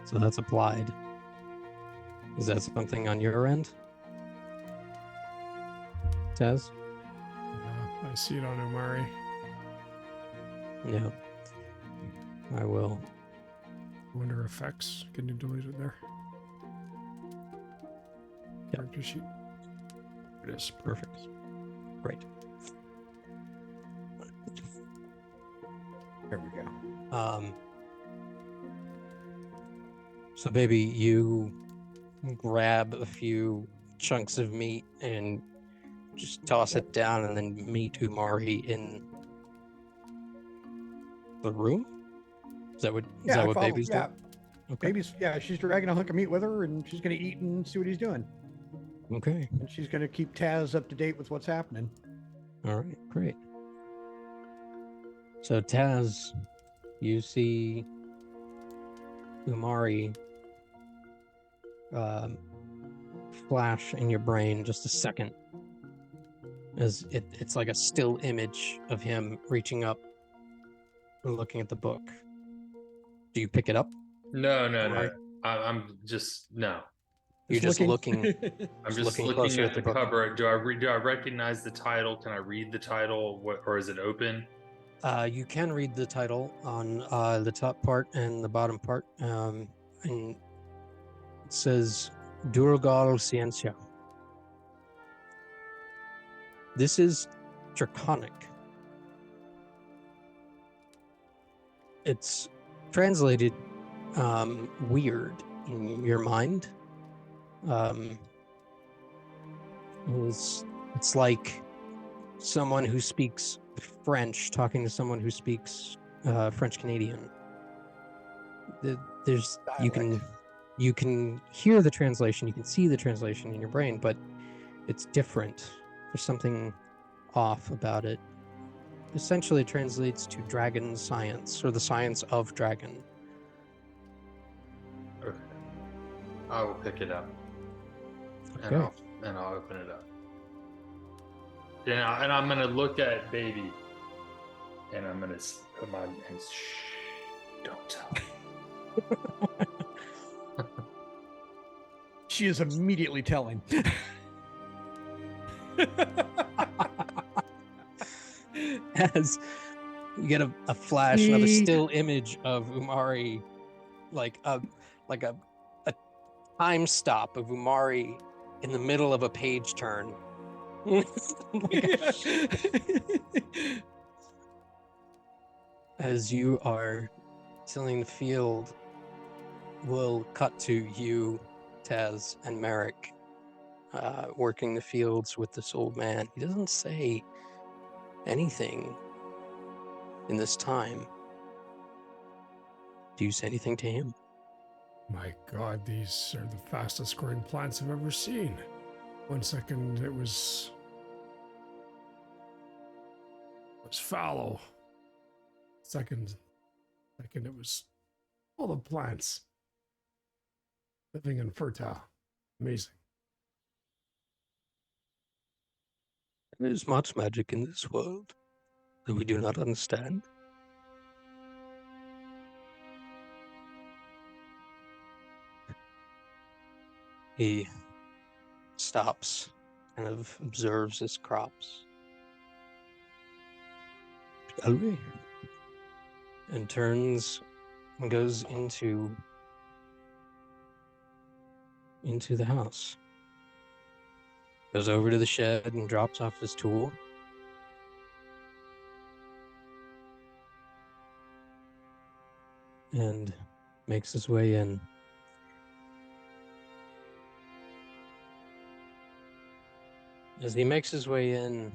So that's applied. Is that something on your end, Taz? I see it on Omari. Yeah. I will. Wonder effects. Can you delete it there? Yep. Character sheet. It is. Perfect. Great. There we go. So baby, you grab a few chunks of meat and just toss it down and then meet Umari in the room? Is that what I follow. baby's Yeah, doing? Okay. she's dragging a hunk of meat with her, and she's gonna eat and see what he's doing. Okay. And she's gonna keep Taz up to date with what's happening. All right, great. So Taz, you see Umari flash in your brain just a second, as it's like a still image of him reaching up and looking at the book. Do you pick it up? No. Omari? I'm just no. You're just looking. I'm Just just looking looking closer at at the the book. cover. Do I recognize the title? Can I read the title? Or is it open? You can read the title on the top part and the bottom part, and it says Durgal Ciencia. This is Draconic. It's translated weird in your mind. It's like someone who speaks French talking to someone who speaks French Canadian. There's you can hear the translation, you can see the translation in your brain, but it's different. There's something off about it. Essentially, it translates to dragon science, or the science of dragon. Okay. I will pick it up. Okay. And I'll open it up. And I'm gonna look at baby, and I'm gonna put my hands. Shh! Don't tell. She is immediately telling. As you get a flash of a still image of Umari, like a time stop of Umari in the middle of a page turn. As you are tilling the field, we'll cut to you, Taz, and Merrick working the fields with this old man. He doesn't say anything in this time. Do you say anything to him? My God, these are the fastest growing plants I've ever seen. 1 second it was fallow. Second it was all the plants living and fertile. Amazing. There is much magic in this world that we do not understand. He stops, kind of observes his crops. Shall we? And turns and goes into the house. Goes over to the shed and drops off his tool. And makes his way in. As he makes his way in,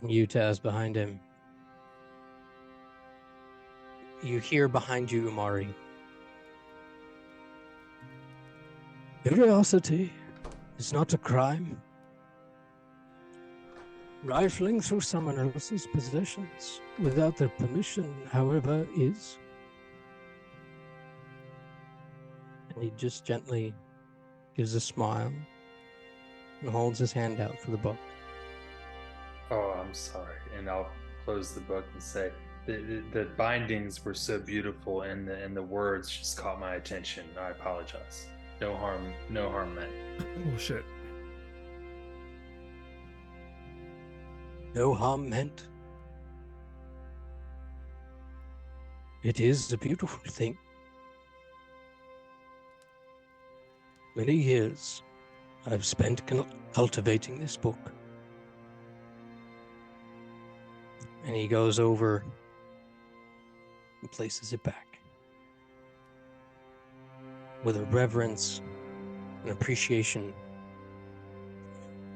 and Utah's behind him, you hear behind you, Umari. Curiosity is not a crime. Rifling through someone else's possessions without their permission, however, is. And he just gently gives a smile and holds his hand out for the book. Oh, I'm sorry. And I'll close the book and say, the bindings were so beautiful, and the words just caught my attention. I apologize. No harm meant. Oh shit. No harm meant. It is a beautiful thing. Many years I've spent cultivating this book. And he goes over and places it back with a reverence and appreciation.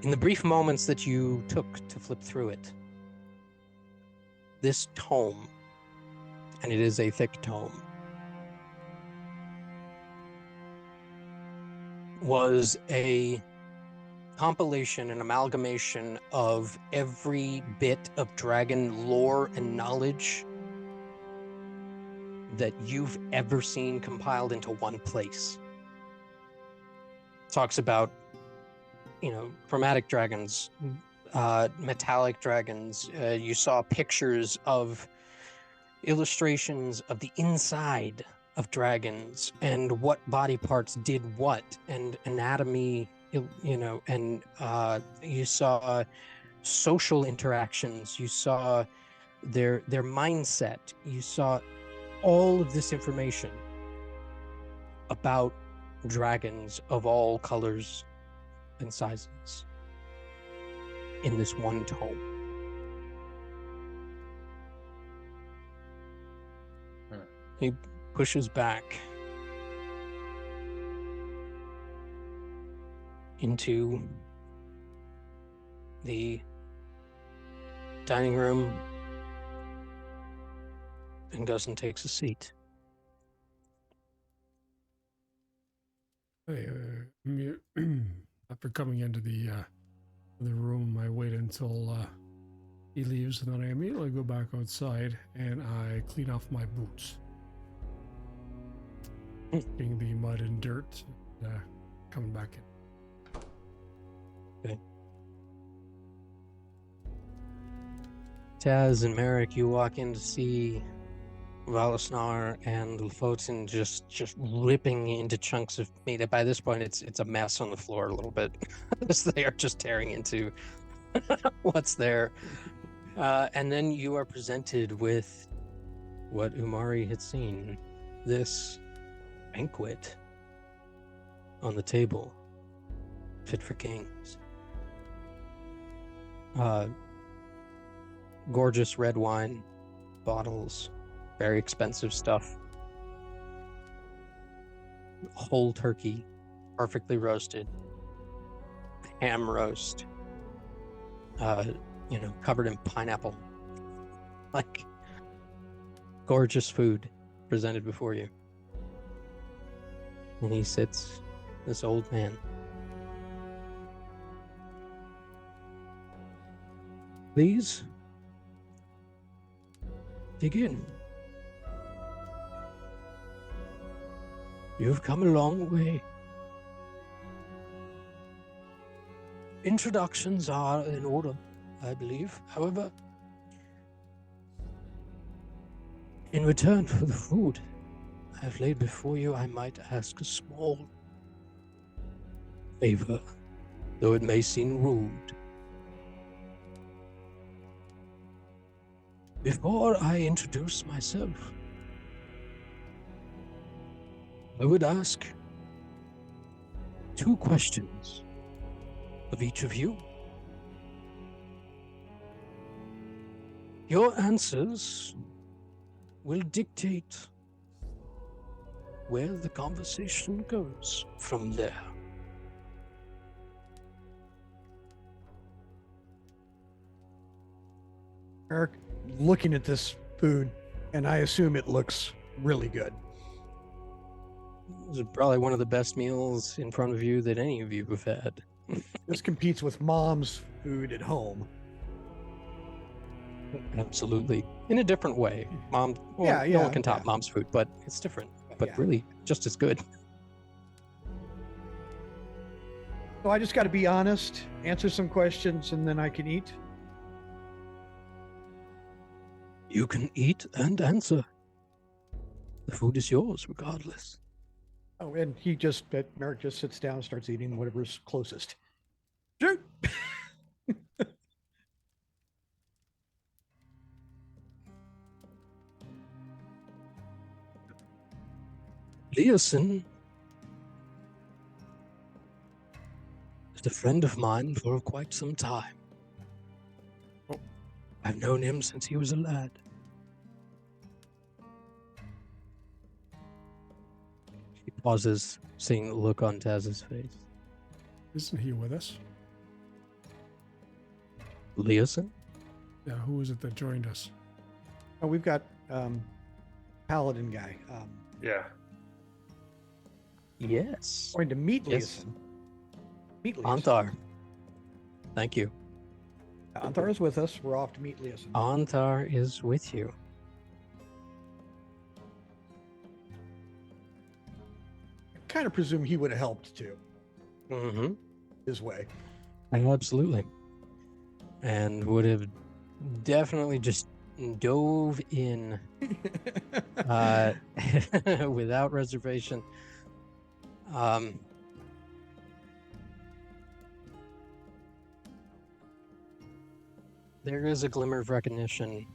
In the brief moments that you took to flip through it, this tome, and it is a thick tome, was a compilation, an amalgamation of every bit of dragon lore and knowledge that you've ever seen compiled into one place. Talks about, chromatic dragons, metallic dragons. You saw pictures of illustrations of the inside of dragons and what body parts did what, and anatomy, and you saw social interactions, you saw their mindset, you saw all of this information about dragons of all colors and sizes in this one tome. He pushes back into the dining room and goes and takes a seat. Hey, after coming into the room, I wait until he leaves, and then I immediately go back outside and I clean off my boots, getting the mud and dirt, coming back in. Okay. Taz and Merrick, you walk in to see Valisnar and Lofoten just ripping into chunks of meat. By this point, it's a mess on the floor a little bit. So they are just tearing into what's there. And then you are presented with what Umari had seen. This banquet on the table, fit for kings. Gorgeous red wine bottles, very expensive stuff. Whole turkey, perfectly roasted. Ham roast, covered in pineapple. Like, gorgeous food presented before you. And he sits, this old man. Please, begin. You've come a long way. Introductions are in order, I believe. However, in return for the food I have laid before you, I might ask a small favor, though it may seem rude. Before I introduce myself, I would ask 2 questions of each of you. Your answers will dictate where the conversation goes from there. Eric, looking at this food, and I assume it looks really good. This is probably one of the best meals in front of you that any of you have had. This competes with mom's food at home. Absolutely. In a different way. No one can top mom's food, but it's different. But really, just as good. So I just got to be honest, answer some questions, and then I can eat. You can eat and answer. The food is yours regardless. Oh, and Merrick just sits down and starts eating whatever's closest. Shoot! Leosin is a friend of mine for quite some time. Oh. I've known him since he was a lad. He pauses, seeing the look on Taz's face. Isn't he with us? Leosin? Yeah, who is it that joined us? Oh, we've got Paladin guy. Yeah. Yes. Going to meet Yes. Leosin. Meet Leosin. Antar. Thank you. Antar is with us. We're off to meet Leosin. Antar is with you. I kind of presume he would have helped too, Mm-hmm. his way. Absolutely. And would have definitely just dove in without reservation. There is a glimmer of recognition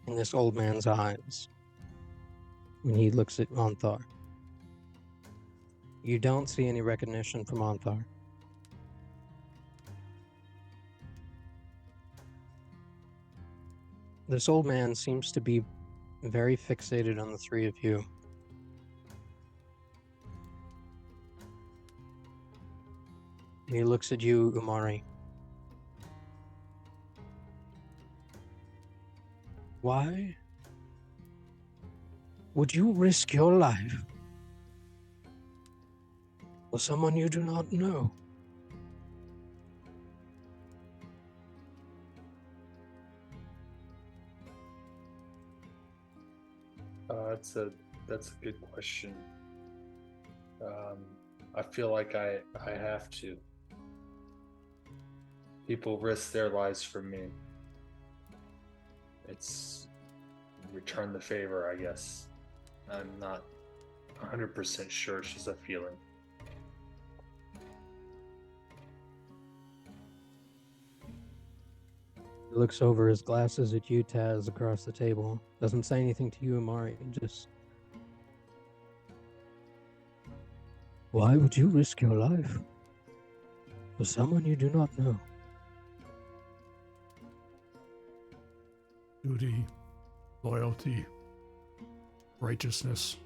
in this old man's eyes when he looks at Antar. You don't see any recognition from Antar. This old man seems to be very fixated on the three of you. And he looks at you, Umari. Why would you risk your life for someone you do not know? That's a good question. I feel like I have to. People risk their lives for me. It's return the favor, I guess. I'm not 100% sure. It's just a feeling. He looks over his glasses at you, Taz, across the table. Doesn't say anything to you, Amari. Just... Why would you risk your life for someone you do not know? Duty, loyalty, righteousness.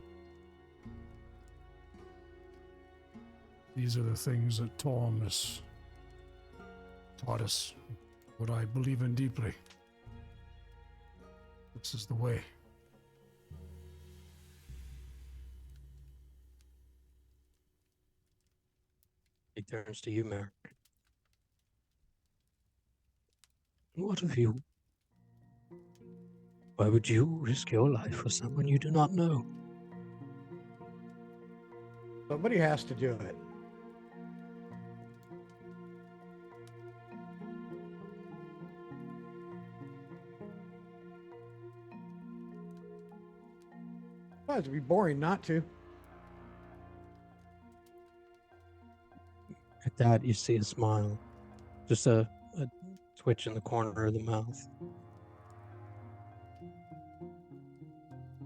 These are the things that Tom has taught us, what I believe in deeply. This is the way. He turns to you, Merrick. What of you? Why would you risk your life for someone you do not know? Somebody has to do it. Well, it'd be boring not to. At that, you see a smile. Just a twitch in the corner of the mouth.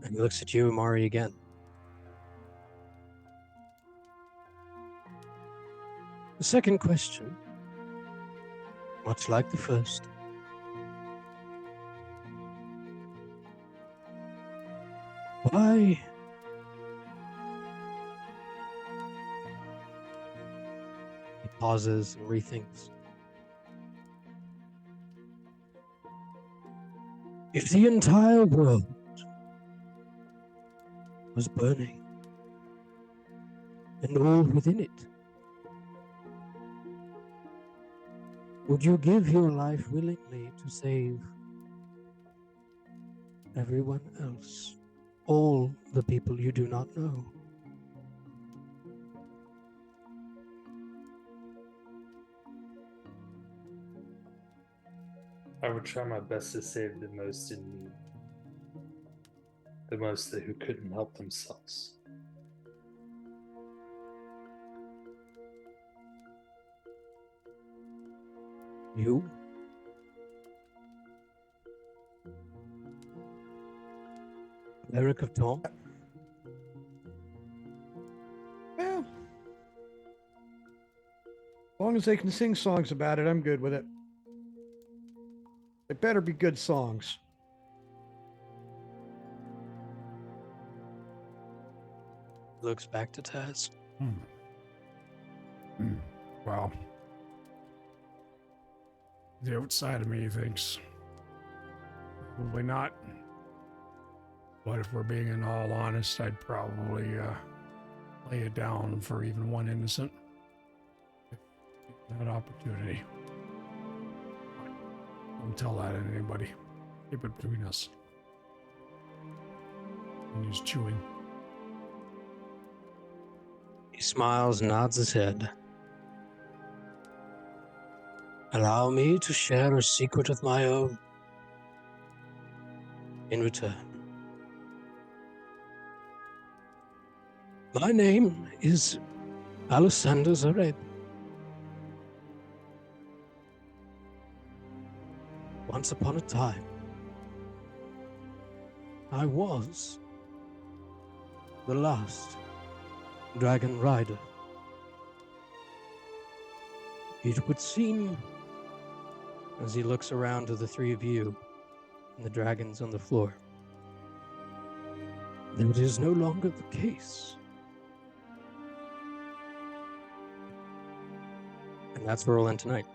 And he looks at you, Amari, again. The second question, much like the first. Why? He pauses and rethinks. If the entire world was burning, and all within it, would you give your life willingly to save everyone else, all the people you do not know? I would try my best to save the most in need. The most who couldn't help themselves. You? Cleric of Tom? Well, as long as they can sing songs about it, I'm good with it. They better be good songs. Looks back to Taz. Well, the outside of me thinks probably not. But if we're being in all honest, I'd probably lay it down for even one innocent. If that opportunity. Don't tell that to anybody. Keep it between us. And he's chewing. He smiles and nods his head. Allow me to share a secret of my own. In return. My name is Alessander Zareb. Once upon a time, I was the last dragon rider. It would seem, as he looks around to the three of you and the dragons on the floor, that it is no longer the case. And that's where we'll end tonight.